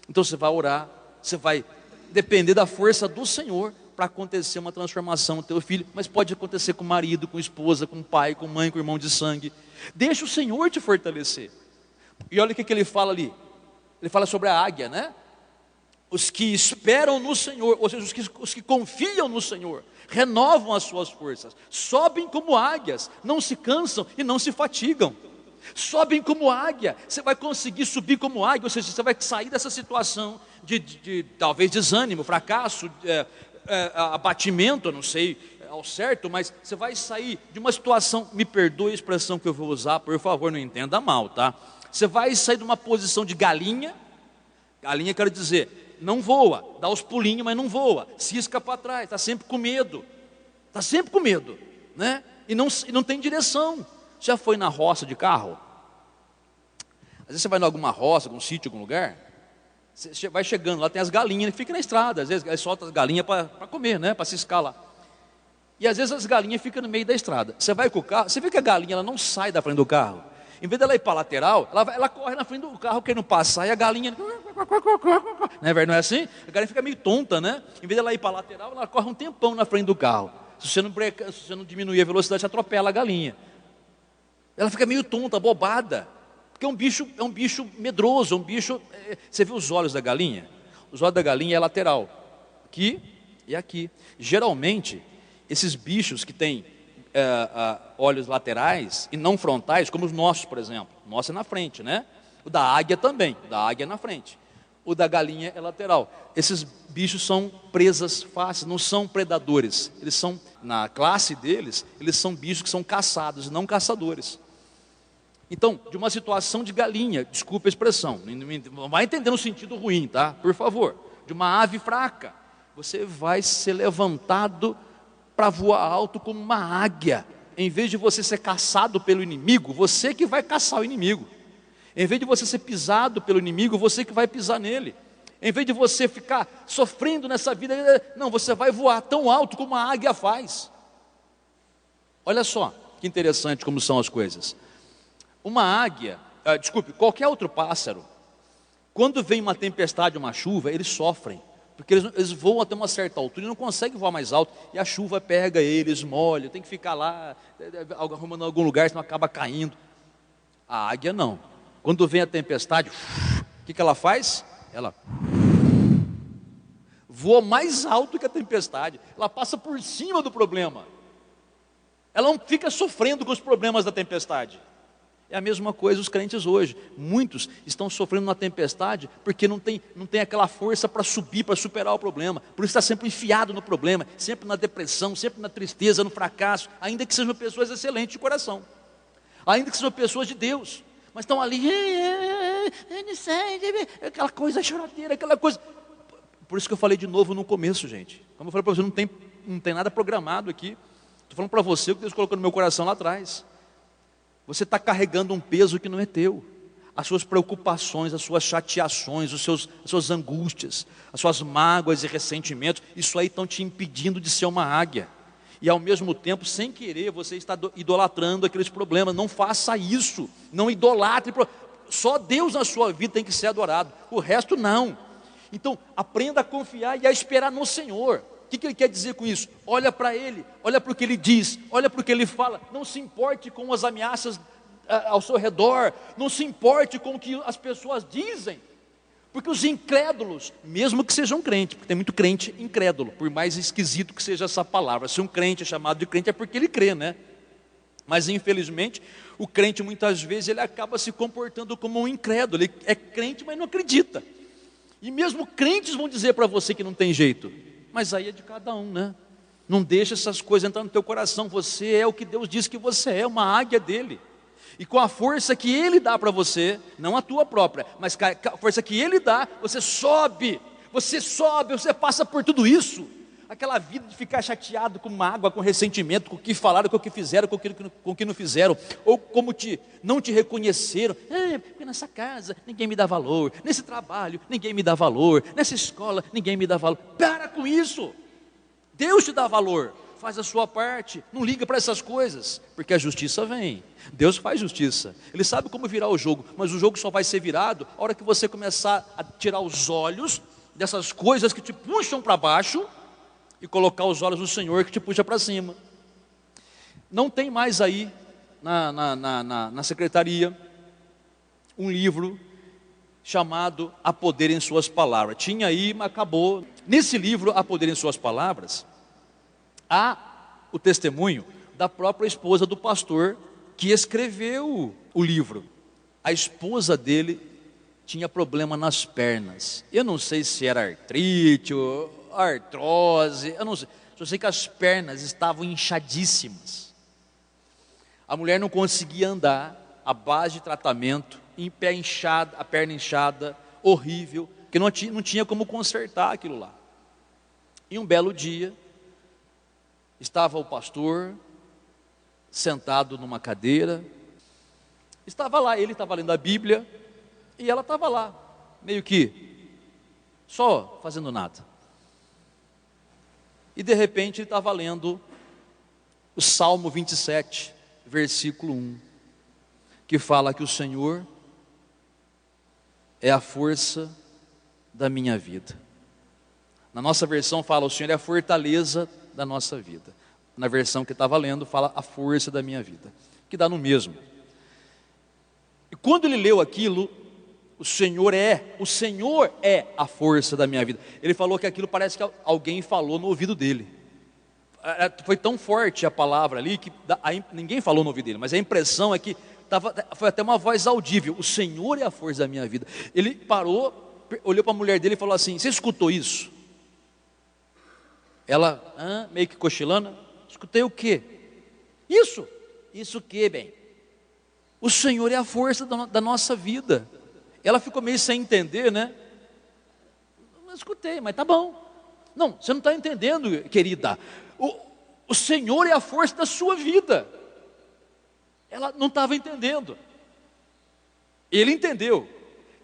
Então você vai orar. Você vai depender da força do Senhor para acontecer uma transformação no teu filho, mas pode acontecer com o marido, com a esposa, com o pai, com a mãe, com o irmão de sangue. Deixa o Senhor te fortalecer. E olha o que ele fala ali. Ele fala sobre a águia, né? Os que esperam no Senhor, ou seja, os que confiam no Senhor, renovam as suas forças, sobem como águias, não se cansam e não se fatigam. Sobem como águia, você vai conseguir subir como águia, ou seja, você vai sair dessa situação de talvez desânimo, fracasso, abatimento, eu não sei ao certo, mas você vai sair de uma situação, me perdoe a expressão que eu vou usar, por favor, não entenda mal, tá? Você vai sair de uma posição de galinha, quero dizer, não voa, dá os pulinhos, mas não voa, cisca para trás, está sempre com medo, né? E não tem direção. Já foi na roça de carro? Às vezes você vai em alguma roça, algum sítio, algum lugar, você vai chegando, lá tem as galinhas, fica na estrada, às vezes solta as galinhas para comer, né? Para ciscar lá. E às vezes as galinhas ficam no meio da estrada. Você vai com o carro, você vê que a galinha ela não sai da frente do carro. Em vez dela ir para a lateral, ela corre na frente do carro querendo passar, e a galinha, não é assim? A galinha fica meio tonta, né? Em vez dela ir para a lateral, ela corre um tempão na frente do carro. Se você não diminuir a velocidade, você atropela a galinha. Ela fica meio tonta, bobada, porque é um bicho medroso, você viu os olhos da galinha? Os olhos da galinha é lateral, aqui e aqui. Geralmente, esses bichos que têm olhos laterais e não frontais, como os nossos, por exemplo. O nosso é na frente, né? O da águia também, o da águia é na frente. O da galinha é lateral. Esses bichos são presas fáceis, não são predadores. Eles são, na classe deles, eles são bichos que são caçados, não caçadores. Então, de uma situação de galinha, desculpa a expressão, não vai entender no sentido ruim, tá? Por favor. De uma ave fraca, você vai ser levantado para voar alto como uma águia. Em vez de você ser caçado pelo inimigo, você que vai caçar o inimigo. Em vez de você ser pisado pelo inimigo, você que vai pisar nele. Em vez de você ficar sofrendo nessa vida, não, você vai voar tão alto como a águia faz. Olha só, que interessante como são as coisas. Uma águia, qualquer outro pássaro, quando vem uma tempestade, uma chuva, eles sofrem. Porque eles voam até uma certa altura e não conseguem voar mais alto. E a chuva pega eles, molha, tem que ficar lá, arrumando algum lugar, senão acaba caindo. A águia não. Quando vem a tempestade, o que ela faz? Ela voa mais alto que a tempestade. Ela passa por cima do problema. Ela não fica sofrendo com os problemas da tempestade. É a mesma coisa os crentes hoje. Muitos estão sofrendo na tempestade porque não tem aquela força para subir, para superar o problema. Por isso está sempre enfiado no problema, sempre na depressão, sempre na tristeza, no fracasso. Ainda que sejam pessoas excelentes de coração, ainda que sejam pessoas de Deus, mas estão ali, aquela coisa choradeira, aquela coisa. Por isso que eu falei de novo no começo, gente. Como eu falei para você, não tem nada programado aqui. Estou falando para você o que Deus colocou no meu coração lá atrás. Você está carregando um peso que não é teu. As suas preocupações, as suas chateações, as suas angústias, as suas mágoas e ressentimentos, isso aí estão te impedindo de ser uma águia. E ao mesmo tempo, sem querer, você está idolatrando aqueles problemas. Não faça isso, não idolatre. Só Deus na sua vida tem que ser adorado, o resto não. Então, aprenda a confiar e a esperar no Senhor. O que ele quer dizer com isso? Olha para Ele, olha para o que Ele diz, olha para o que Ele fala. Não se importe com as ameaças ao seu redor, não se importe com o que as pessoas dizem. Porque os incrédulos, mesmo que sejam crentes, porque tem muito crente incrédulo, por mais esquisito que seja essa palavra. Se um crente é chamado de crente é porque ele crê, né? Mas infelizmente, o crente muitas vezes ele acaba se comportando como um incrédulo. Ele é crente, mas não acredita. E mesmo crentes vão dizer para você que não tem jeito. Mas aí é de cada um, né? Não deixa essas coisas entrar no teu coração. Você é o que Deus diz que você é, uma águia dele. E com a força que Ele dá para você, não a tua própria, mas com a força que Ele dá, você sobe, você passa por tudo isso. Aquela vida de ficar chateado com mágoa, com ressentimento, com o que falaram, com o que fizeram, com o que não fizeram, ou como não te reconheceram. Porque nessa casa ninguém me dá valor, nesse trabalho ninguém me dá valor, nessa escola ninguém me dá valor. Para com isso. Deus te dá valor. Faz a sua parte, não liga para essas coisas, porque a justiça vem. Deus faz justiça, Ele sabe como virar o jogo, mas o jogo só vai ser virado a hora que você começar a tirar os olhos dessas coisas que te puxam para baixo e colocar os olhos no Senhor que te puxa para cima. Não tem mais aí na secretaria um livro chamado A Poder em Suas Palavras. Tinha aí, mas acabou. Nesse livro, A Poder em Suas Palavras, há o testemunho da própria esposa do pastor que escreveu o livro. A esposa dele tinha problema nas pernas. Eu não sei se era artrite ou artrose, eu não sei. Só sei que as pernas estavam inchadíssimas. A mulher não conseguia andar à base de tratamento, em pé inchado, a perna inchada, horrível, que não tinha como consertar aquilo lá. E um belo dia, estava o pastor sentado numa cadeira, estava lá, ele estava lendo a Bíblia, e ela estava lá, meio que, só fazendo nada. E de repente ele estava lendo o Salmo 27, versículo 1, que fala que o Senhor é a força da minha vida. Na nossa versão fala, o Senhor é a fortaleza da nossa vida. Na versão que estava lendo, fala a força da minha vida, que dá no mesmo. E quando ele leu aquilo, o Senhor é a força da minha vida. Ele falou que aquilo parece que alguém falou no ouvido dele. Foi tão forte a palavra ali, que ninguém falou no ouvido dele, mas a impressão é que foi até uma voz audível. O Senhor é a força da minha vida. Ele parou, olhou para a mulher dele e falou assim, você escutou isso? Ela, meio que cochilando, escutei o quê? Isso o quê, bem? O Senhor é a força da nossa vida. Ela ficou meio sem entender, né? Não escutei, mas tá bom. Não, você não está entendendo, querida. O Senhor é a força da sua vida. Ela não estava entendendo. Ele entendeu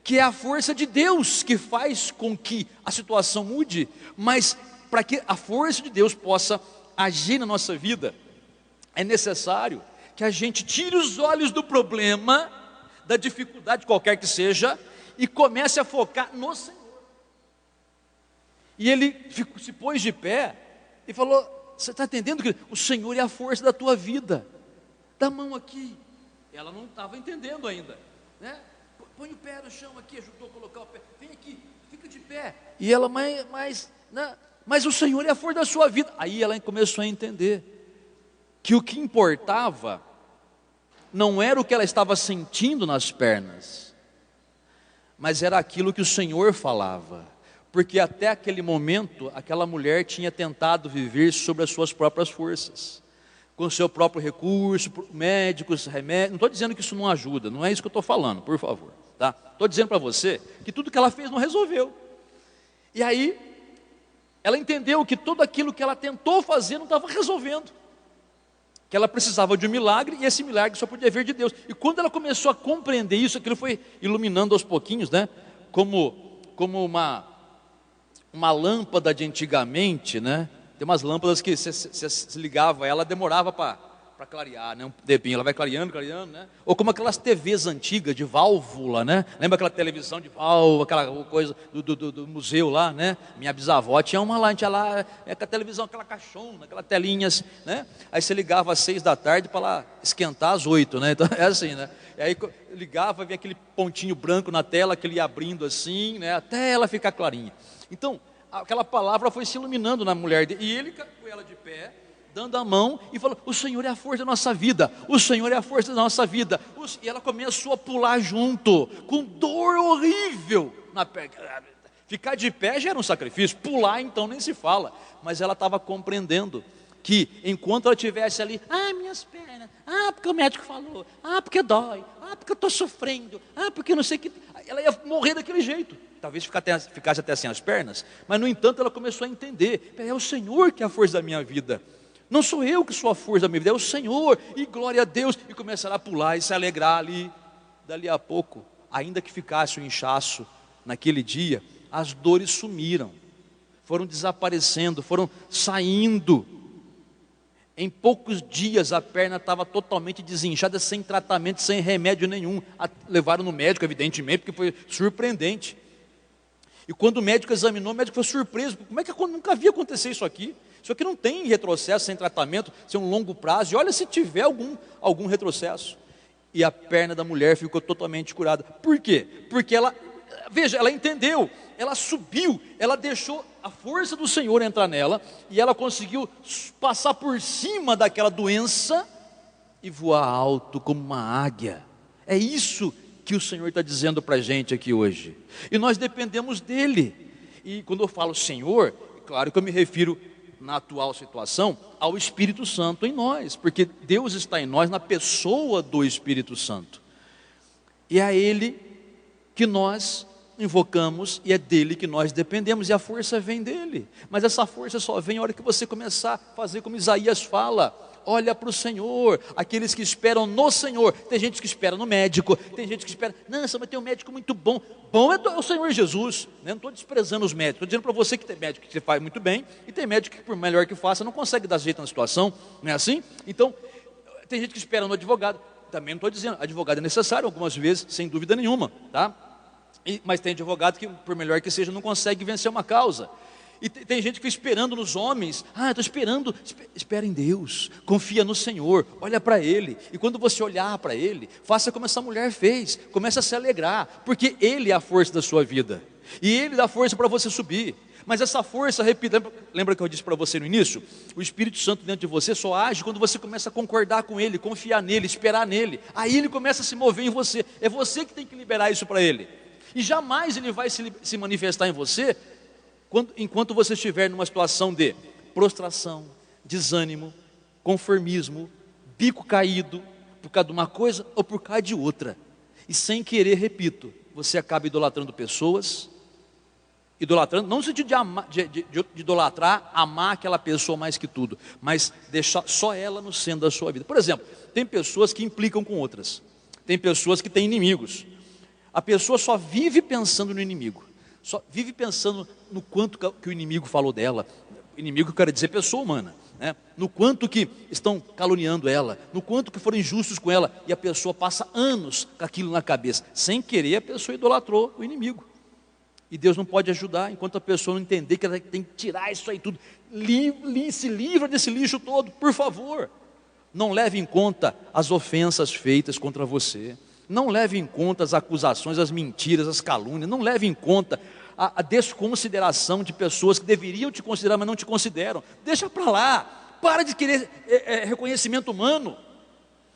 que é a força de Deus que faz com que a situação mude, mas para que a força de Deus possa agir na nossa vida, é necessário que a gente tire os olhos do problema, da dificuldade qualquer que seja, e comece a focar no Senhor. E ele se pôs de pé e falou, você está entendendo que o Senhor é a força da tua vida? Dá a mão aqui. Ela não estava entendendo ainda, né? Põe o pé no chão aqui, ajudou a colocar o pé, vem aqui, fica de pé. E ela, mas o Senhor é a força da sua vida. Aí ela começou a entender que o que importava não era o que ela estava sentindo nas pernas, mas era aquilo que o Senhor falava. Porque até aquele momento, aquela mulher tinha tentado viver sobre as suas próprias forças, com o seu próprio recurso, médicos, remédios. Não estou dizendo que isso não ajuda, não é isso que eu estou falando, por favor, tá? Estou dizendo para você que tudo que ela fez não resolveu. E aí, ela entendeu que tudo aquilo que ela tentou fazer não estava resolvendo, que ela precisava de um milagre, e esse milagre só podia vir de Deus. E quando ela começou a compreender isso, aquilo foi iluminando aos pouquinhos, né? Como uma lâmpada de antigamente, né? Tem umas lâmpadas que se ligava, ela demorava para clarear, né? Um tempinho, ela vai clareando, né? Ou como aquelas TVs antigas de válvula, né? Lembra aquela televisão de válvula, aquela coisa do museu lá, né? Minha bisavó tinha uma lá, com a televisão, aquela caixona, aquela telinhas, né? Aí você ligava às 6 da tarde para lá esquentar às 8, né? Então é assim, né? E aí ligava, vinha aquele pontinho branco na tela, que ele ia abrindo assim, né? Até ela ficar clarinha. Então, aquela palavra foi se iluminando na mulher dele, e ele com ela de pé, dando a mão, e falou, o Senhor é a força da nossa vida, o Senhor é a força da nossa vida. E ela começou a pular junto, com dor horrível na perna, Ficar de pé já era um sacrifício, pular então nem se fala. Mas ela estava compreendendo que enquanto ela estivesse ali, minhas pernas, porque o médico falou, porque dói, porque eu estou sofrendo, porque não sei o que, ela ia morrer daquele jeito. Talvez ficasse até sem as pernas, mas no entanto ela começou a entender, é o Senhor que é a força da minha vida, não sou eu que sou a força da minha vida, é o Senhor, e glória a Deus, e começará a pular e se alegrar ali. Dali a pouco, ainda que ficasse um inchaço naquele dia, as dores sumiram, foram desaparecendo, foram saindo. Em poucos dias a perna estava totalmente desinchada, sem tratamento, sem remédio nenhum. Levaram no médico, evidentemente, porque foi surpreendente. E quando o médico examinou, o médico foi surpreso. Como é que eu nunca vi acontecer isso aqui? Isso aqui não tem retrocesso sem tratamento, sem um longo prazo. E olha se tiver algum retrocesso. E a perna da mulher ficou totalmente curada. Por quê? Porque ela entendeu, ela subiu, ela deixou a força do Senhor entrar nela, e ela conseguiu passar por cima daquela doença, e voar alto como uma águia. É isso que o Senhor está dizendo para a gente aqui hoje, e nós dependemos dEle. E quando eu falo Senhor, claro que eu me refiro, na atual situação, ao Espírito Santo em nós, porque Deus está em nós na pessoa do Espírito Santo, e é a Ele que nós invocamos, e é dele que nós dependemos, e a força vem dele. Mas essa força só vem a hora que você começar a fazer como Isaías fala: olha para o Senhor, aqueles que esperam no Senhor. Tem gente que espera no médico, tem gente que espera, nossa, mas tem um médico muito bom. Bom é o Senhor Jesus, né? Não estou desprezando os médicos, estou dizendo para você que tem médico que faz muito bem, e tem médico que por melhor que faça, não consegue dar jeito na situação, não é assim? Então, tem gente que espera no advogado, também não estou dizendo, advogado é necessário algumas vezes, sem dúvida nenhuma, tá? Mas tem advogado que, por melhor que seja, não consegue vencer uma causa. E tem gente que fica esperando nos homens. Estou esperando. Espera em Deus, confia no Senhor, olha para Ele. E quando você olhar para Ele, faça como essa mulher fez, comece a se alegrar, porque Ele é a força da sua vida, e Ele dá força para você subir. Mas essa força, repita, lembra que eu disse para você no início? O Espírito Santo dentro de você só age quando você começa a concordar com Ele, confiar nele, esperar nele. Aí Ele começa a se mover em você, é você que tem que liberar isso para Ele. E jamais Ele vai se manifestar em você enquanto você estiver numa situação de prostração, desânimo, conformismo, bico caído, por causa de uma coisa ou por causa de outra. E sem querer, repito, você acaba idolatrando pessoas, idolatrando, não no sentido de idolatrar, amar aquela pessoa mais que tudo, mas deixar só ela no centro da sua vida. Por exemplo, tem pessoas que implicam com outras, tem pessoas que têm inimigos. A pessoa só vive pensando no inimigo, só vive pensando no quanto que o inimigo falou dela. Inimigo, eu quero dizer pessoa humana, né? No quanto que estão caluniando ela, no quanto que foram injustos com ela, e a pessoa passa anos com aquilo na cabeça. Sem querer, a pessoa idolatrou o inimigo. E Deus não pode ajudar enquanto a pessoa não entender que ela tem que tirar isso aí tudo. Se livra desse lixo todo, por favor. Não leve em conta as ofensas feitas contra você, não leve em conta as acusações, as mentiras, as calúnias, não leve em conta a desconsideração de pessoas que deveriam te considerar, mas não te consideram. Deixa para lá, para de querer reconhecimento humano,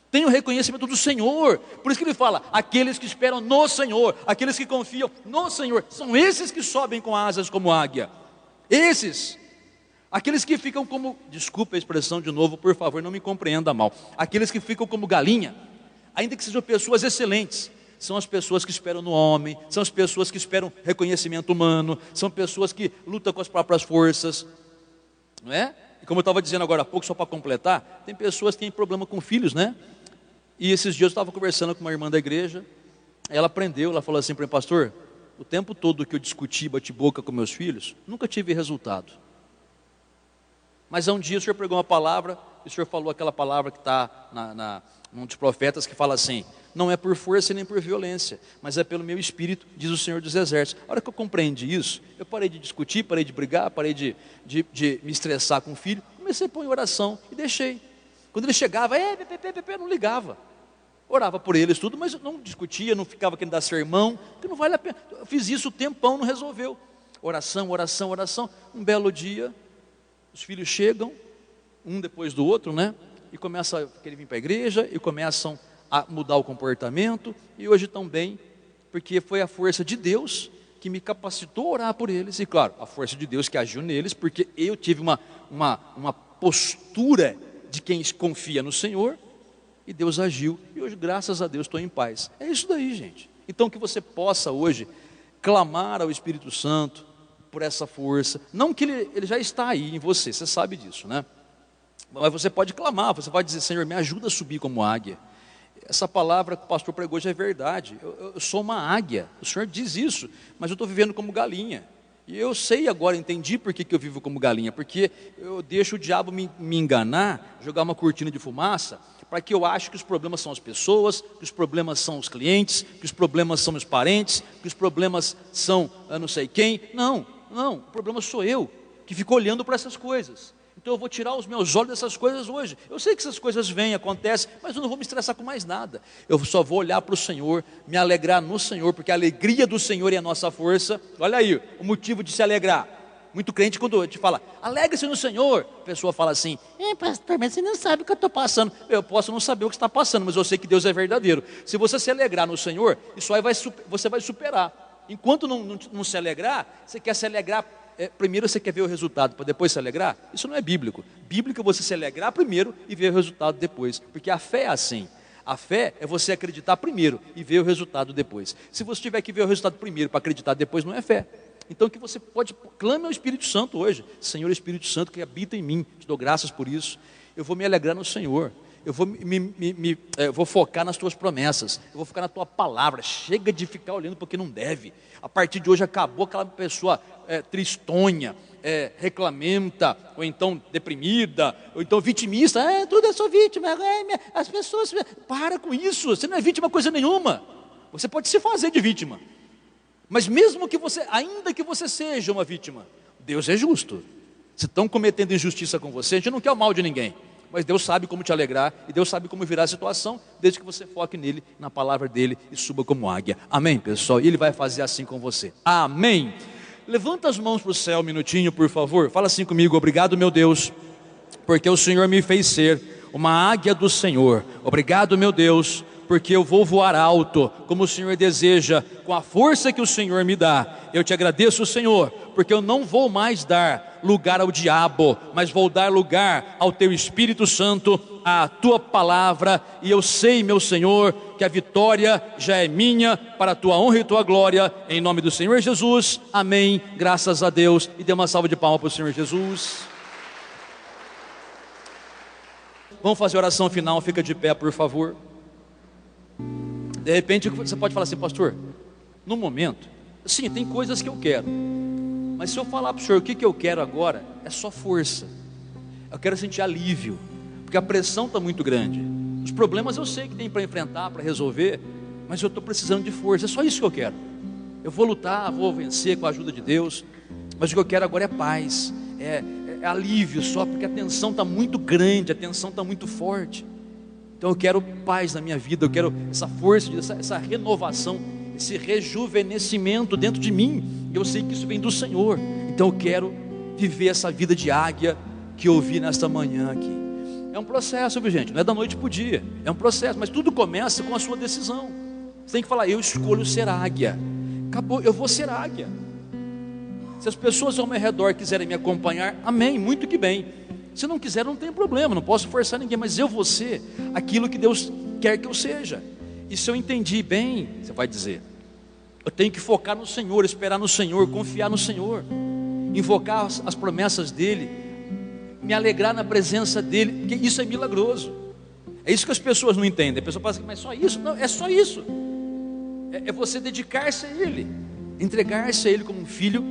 tenha o reconhecimento do Senhor. Por isso que ele fala, aqueles que esperam no Senhor, aqueles que confiam no Senhor, são esses que sobem com asas como águia. Esses, aqueles que ficam como, desculpa a expressão de novo, por favor, não me compreenda mal, aqueles que ficam como galinha, ainda que sejam pessoas excelentes, são as pessoas que esperam no homem, são as pessoas que esperam reconhecimento humano, são pessoas que lutam com as próprias forças, não é? E como eu estava dizendo agora há pouco, só para completar, tem pessoas que têm problema com filhos, né? E esses dias eu estava conversando com uma irmã da igreja, ela aprendeu, ela falou assim para mim: pastor, o tempo todo que eu discuti, bate boca com meus filhos, nunca tive resultado. Mas um dia o senhor pregou uma palavra, e o senhor falou aquela palavra que está num dos profetas, que fala assim: não é por força nem por violência, mas é pelo meu espírito, diz o Senhor dos Exércitos. A hora que eu compreendi isso, eu parei de discutir, parei de brigar, parei de me estressar com o filho, comecei a pôr em oração e deixei. Quando ele chegava, eu não ligava, orava por eles tudo, mas eu não discutia, não ficava querendo dar sermão, porque não vale a pena. Eu fiz isso, o tempão não resolveu. Oração, oração, oração. Um belo dia, os filhos chegam, um depois do outro, né? E começam a querer vir para a igreja, e começam a mudar o comportamento, e hoje estão bem, porque foi a força de Deus que que me capacitou a orar por eles, e claro, a força de Deus que agiu neles, porque eu tive uma postura de quem confia no Senhor, e Deus agiu, e hoje, graças a Deus, estou em paz. É isso daí, gente. Então, que você possa hoje clamar ao Espírito Santo por essa força, não que ele já está aí em você, você sabe disso, né? Mas você pode clamar, você pode dizer: Senhor, me ajuda a subir como águia. Essa palavra que o pastor pregou já é verdade. Eu sou uma águia, o Senhor diz isso, mas eu estou vivendo como galinha. E eu sei agora, entendi por que eu vivo como galinha, porque eu deixo o diabo me enganar, jogar uma cortina de fumaça, para que eu ache que os problemas são as pessoas, que os problemas são os clientes, que os problemas são os parentes, que os problemas são eu não sei quem. Não, o problema sou eu, que fico olhando para essas coisas. Então eu vou tirar os meus olhos dessas coisas hoje. Eu sei que essas coisas vêm, acontecem, mas eu não vou me estressar com mais nada. Eu só vou olhar para o Senhor, me alegrar no Senhor, porque a alegria do Senhor é a nossa força. Olha aí, o motivo de se alegrar. Muito crente, quando te fala, alegre-se no Senhor, a pessoa fala assim: pastor, mas você não sabe o que eu estou passando. Eu posso não saber o que está passando, mas eu sei que Deus é verdadeiro. Se você se alegrar no Senhor, isso aí você vai superar. Enquanto não se alegrar, você quer se alegrar, primeiro você quer ver o resultado, para depois se alegrar. Isso não é bíblico. Bíblico é você se alegrar primeiro e ver o resultado depois, porque a fé é assim. A fé é você acreditar primeiro e ver o resultado depois. Se você tiver que ver o resultado primeiro para acreditar depois, não é fé. Então que você clame ao Espírito Santo hoje: Senhor Espírito Santo que habita em mim, te dou graças por isso. Eu vou me alegrar no Senhor, eu vou vou focar nas tuas promessas, eu vou focar na tua palavra. Chega de ficar olhando porque não deve. A partir de hoje acabou aquela pessoa tristonha, reclamenta, ou então deprimida, ou então vitimista. Tudo é só vítima, as pessoas... Para com isso, você não é vítima coisa nenhuma. Você pode se fazer de vítima, mas mesmo que ainda que você seja uma vítima, Deus é justo. Se estão cometendo injustiça com você, a gente não quer o mal de ninguém, mas Deus sabe como te alegrar, e Deus sabe como virar a situação, desde que você foque nele, na palavra dele, e suba como águia. Amém, pessoal? E ele vai fazer assim com você. Amém. Levanta as mãos para o céu um minutinho, por favor. Fala assim comigo: obrigado, meu Deus, porque o Senhor me fez ser uma águia do Senhor. Obrigado, meu Deus, porque eu vou voar alto, como o Senhor deseja, com a força que o Senhor me dá. Eu te agradeço, Senhor, porque eu não vou mais dar lugar ao diabo, mas vou dar lugar ao teu Espírito Santo, à tua palavra, e eu sei, meu Senhor, que a vitória já é minha, para a tua honra e tua glória, em nome do Senhor Jesus, amém, graças a Deus. E dê uma salva de palmas para o Senhor Jesus. Vamos fazer a oração final, fica de pé, por favor. De repente você pode falar assim: pastor, no momento, sim, tem coisas que eu quero, mas se eu falar para o senhor o que eu quero agora, é só força. Eu quero sentir alívio, porque a pressão está muito grande. Os problemas eu sei que tem para enfrentar, para resolver, mas eu estou precisando de força. É só isso que eu quero. Eu vou lutar, vou vencer com a ajuda de Deus, mas o que eu quero agora é paz, é alívio só, porque a tensão está muito grande, a tensão está muito forte. Então eu quero paz na minha vida, eu quero essa força, essa renovação, esse rejuvenescimento dentro de mim. Eu sei que isso vem do Senhor, então eu quero viver essa vida de águia que eu vi nesta manhã aqui. É um processo, viu, gente? Não é da noite para o dia, é um processo, mas tudo começa com a sua decisão. Você tem que falar: eu escolho ser águia. Acabou, eu vou ser águia. Se as pessoas ao meu redor quiserem me acompanhar, amém, muito que bem. Se não quiser, não tem problema, não posso forçar ninguém, mas eu vou ser aquilo que Deus quer que eu seja. E se eu entendi bem, você vai dizer, eu tenho que focar no Senhor, esperar no Senhor, confiar no Senhor, invocar as promessas dEle, me alegrar na presença dEle, porque isso é milagroso. É isso que as pessoas não entendem. A pessoa fala assim: mas só isso? Não, é só isso. É você dedicar-se a Ele, entregar-se a Ele como um filho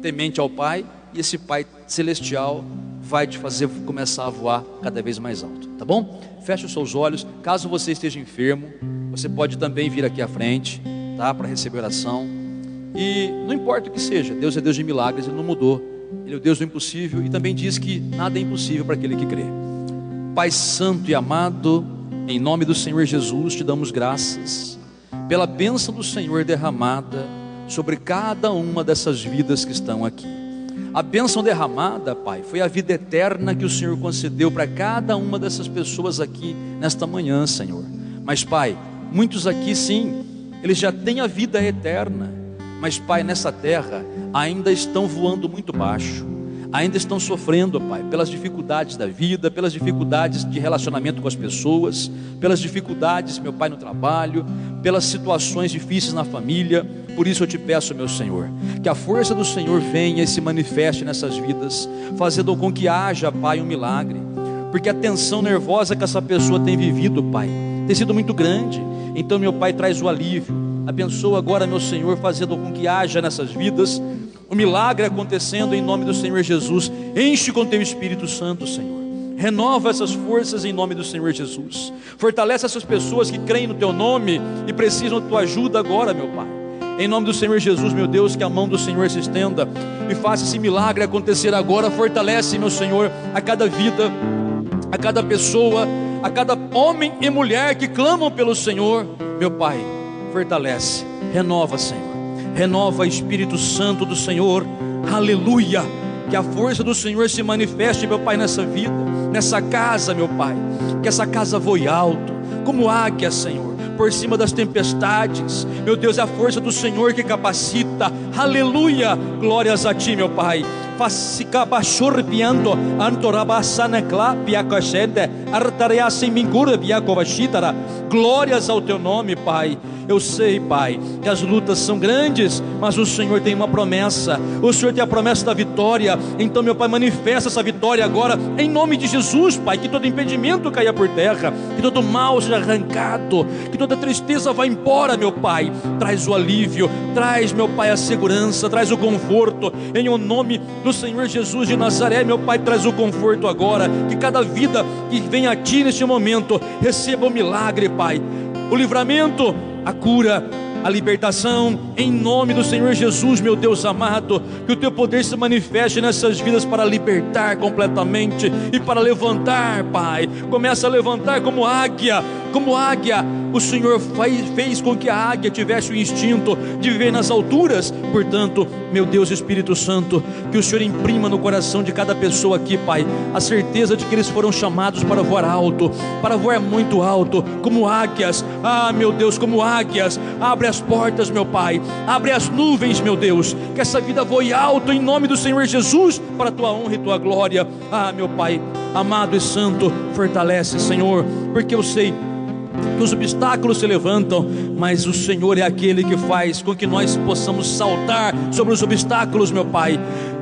temente ao Pai, e esse Pai celestial vai te fazer começar a voar cada vez mais alto, tá bom? Feche os seus olhos. Caso você esteja enfermo, você pode também vir aqui à frente, tá? Para receber oração. E não importa o que seja, Deus é Deus de milagres, Ele não mudou. Ele é o Deus do impossível, e também diz que nada é impossível para aquele que crê. Pai santo e amado, em nome do Senhor Jesus, te damos graças pela bênção do Senhor derramada sobre cada uma dessas vidas que estão aqui. A bênção derramada, Pai, foi a vida eterna que o Senhor concedeu para cada uma dessas pessoas aqui nesta manhã, Senhor. Mas, Pai, muitos aqui sim, eles já têm a vida eterna, mas Pai, nessa terra ainda estão voando muito baixo, ainda estão sofrendo, Pai, pelas dificuldades da vida, pelas dificuldades de relacionamento com as pessoas, pelas dificuldades, meu Pai, no trabalho, pelas situações difíceis na família. Por isso eu te peço, meu Senhor, que a força do Senhor venha e se manifeste nessas vidas, fazendo com que haja, Pai, um milagre, porque a tensão nervosa que essa pessoa tem vivido, Pai, tem sido muito grande. Então, meu Pai, traz o alívio, abençoa agora, meu Senhor, fazendo com que haja nessas vidas um milagre acontecendo em nome do Senhor Jesus. Enche com teu Espírito Santo, Senhor, renova essas forças em nome do Senhor Jesus, fortalece essas pessoas que creem no teu nome e precisam da tua ajuda agora, meu Pai, em nome do Senhor Jesus, meu Deus, que a mão do Senhor se estenda e faça esse milagre acontecer agora. Fortalece, meu Senhor, a cada vida, a cada pessoa, a cada homem e mulher que clamam pelo Senhor, meu Pai, fortalece, renova, Senhor, renova, Espírito Santo do Senhor, aleluia, que a força do Senhor se manifeste, meu Pai, nessa vida, nessa casa, meu Pai, que essa casa voe alto, como águia, Senhor, por cima das tempestades. Meu Deus, é a força do Senhor que capacita, aleluia, glórias a Ti, meu Pai. Glórias ao Teu nome, Pai. Eu sei, Pai, que as lutas são grandes, mas o Senhor tem uma promessa, o Senhor tem a promessa da vitória. Então, meu Pai, manifesta essa vitória agora, em nome de Jesus, Pai. Que todo impedimento caia por terra, que todo mal seja arrancado, que toda tristeza vá embora, meu Pai. Traz o alívio, traz, meu Pai, a segurança, traz o conforto, em o nome do Senhor Jesus de Nazaré, meu Pai, traz o conforto agora. Que cada vida que vem a Ti neste momento receba o milagre, Pai, o livramento, a cura, a libertação, em nome do Senhor Jesus, meu Deus amado. Que o Teu poder se manifeste nessas vidas para libertar completamente e para levantar, Pai. Começa a levantar como águia, como águia. O Senhor fez com que a águia tivesse o instinto de viver nas alturas. Portanto, meu Deus, Espírito Santo, que o Senhor imprima no coração de cada pessoa aqui, Pai, a certeza de que eles foram chamados para voar alto, para voar muito alto, como águias. Ah, meu Deus, como águias. Abre as portas, meu Pai, abre as nuvens, meu Deus, que essa vida voe alto em nome do Senhor Jesus, para a Tua honra e Tua glória. Ah, meu Pai amado e santo, fortalece, Senhor, porque eu sei que os obstáculos se levantam, mas o Senhor é aquele que faz com que nós possamos saltar sobre os obstáculos, meu Pai.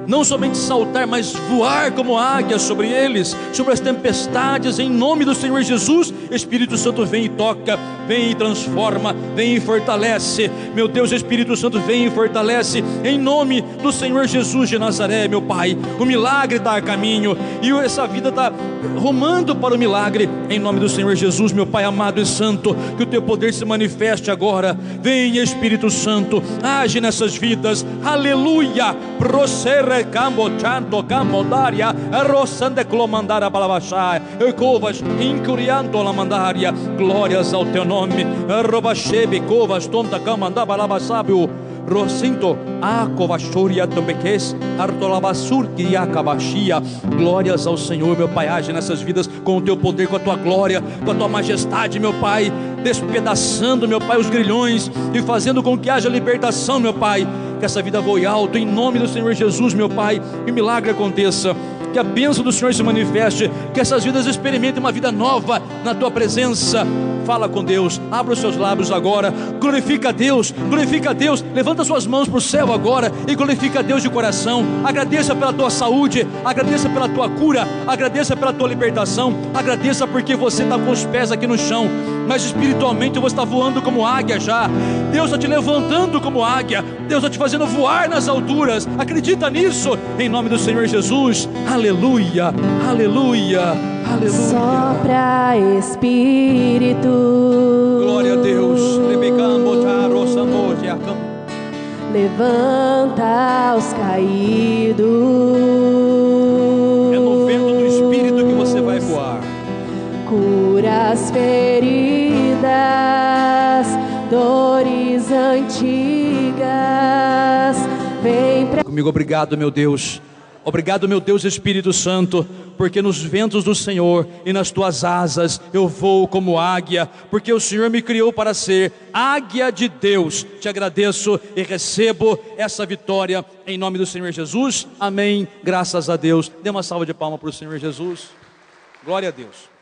Não somente saltar, mas voar como águia sobre eles, sobre as tempestades, em nome do Senhor Jesus. Espírito Santo, vem e toca, vem e transforma, vem e fortalece. Meu Deus, Espírito Santo, vem e fortalece, em nome do Senhor Jesus de Nazaré, meu Pai. O milagre está a caminho, e essa vida está rumando para o milagre, em nome do Senhor Jesus, meu Pai amado e santo. Que o Teu poder se manifeste agora. Vem, Espírito Santo, age nessas vidas, aleluia. Procere cambo chanto cambo daria rossande clomandara balabachai covas incurianto la mandaria. Glórias ao Teu nome. Robachebe covas tonta camanda balabasabio Rosinto Acovashuria Tombeques Artolabasur Kiakabashia. Glórias ao Senhor, meu Pai, age nessas vidas com o Teu poder, com a Tua glória, com a Tua majestade, meu Pai, despedaçando, meu Pai, os grilhões e fazendo com que haja libertação, meu Pai. Que essa vida voe alto em nome do Senhor Jesus, meu Pai, e o milagre aconteça. Que a bênção do Senhor se manifeste, que essas vidas experimentem uma vida nova na Tua presença. Fala com Deus, abra os seus lábios agora, glorifica a Deus, levanta suas mãos para o céu agora e glorifica a Deus de coração. Agradeça pela tua saúde, agradeça pela tua cura, agradeça pela tua libertação, agradeça porque você está com os pés aqui no chão, mas espiritualmente você está voando como águia já. Deus está te levantando como águia, Deus está te fazendo voar nas alturas. Acredita nisso, em nome do Senhor Jesus. Aleluia, aleluia, aleluia. Sopra, Espírito. Glória a Deus. Levanta os caídos. É no vento do Espírito que você vai voar. Cura as feridas, dores antigas. Vem pra... Comigo, obrigado, meu Deus, Obrigado, meu Deus Espírito Santo, porque nos ventos do Senhor e nas tuas asas eu vou como águia, porque o Senhor me criou para ser águia de Deus. Te agradeço e recebo essa vitória em nome do Senhor Jesus. Amém. Graças a Deus. Dê uma salva de palmas para o Senhor Jesus. Glória a Deus.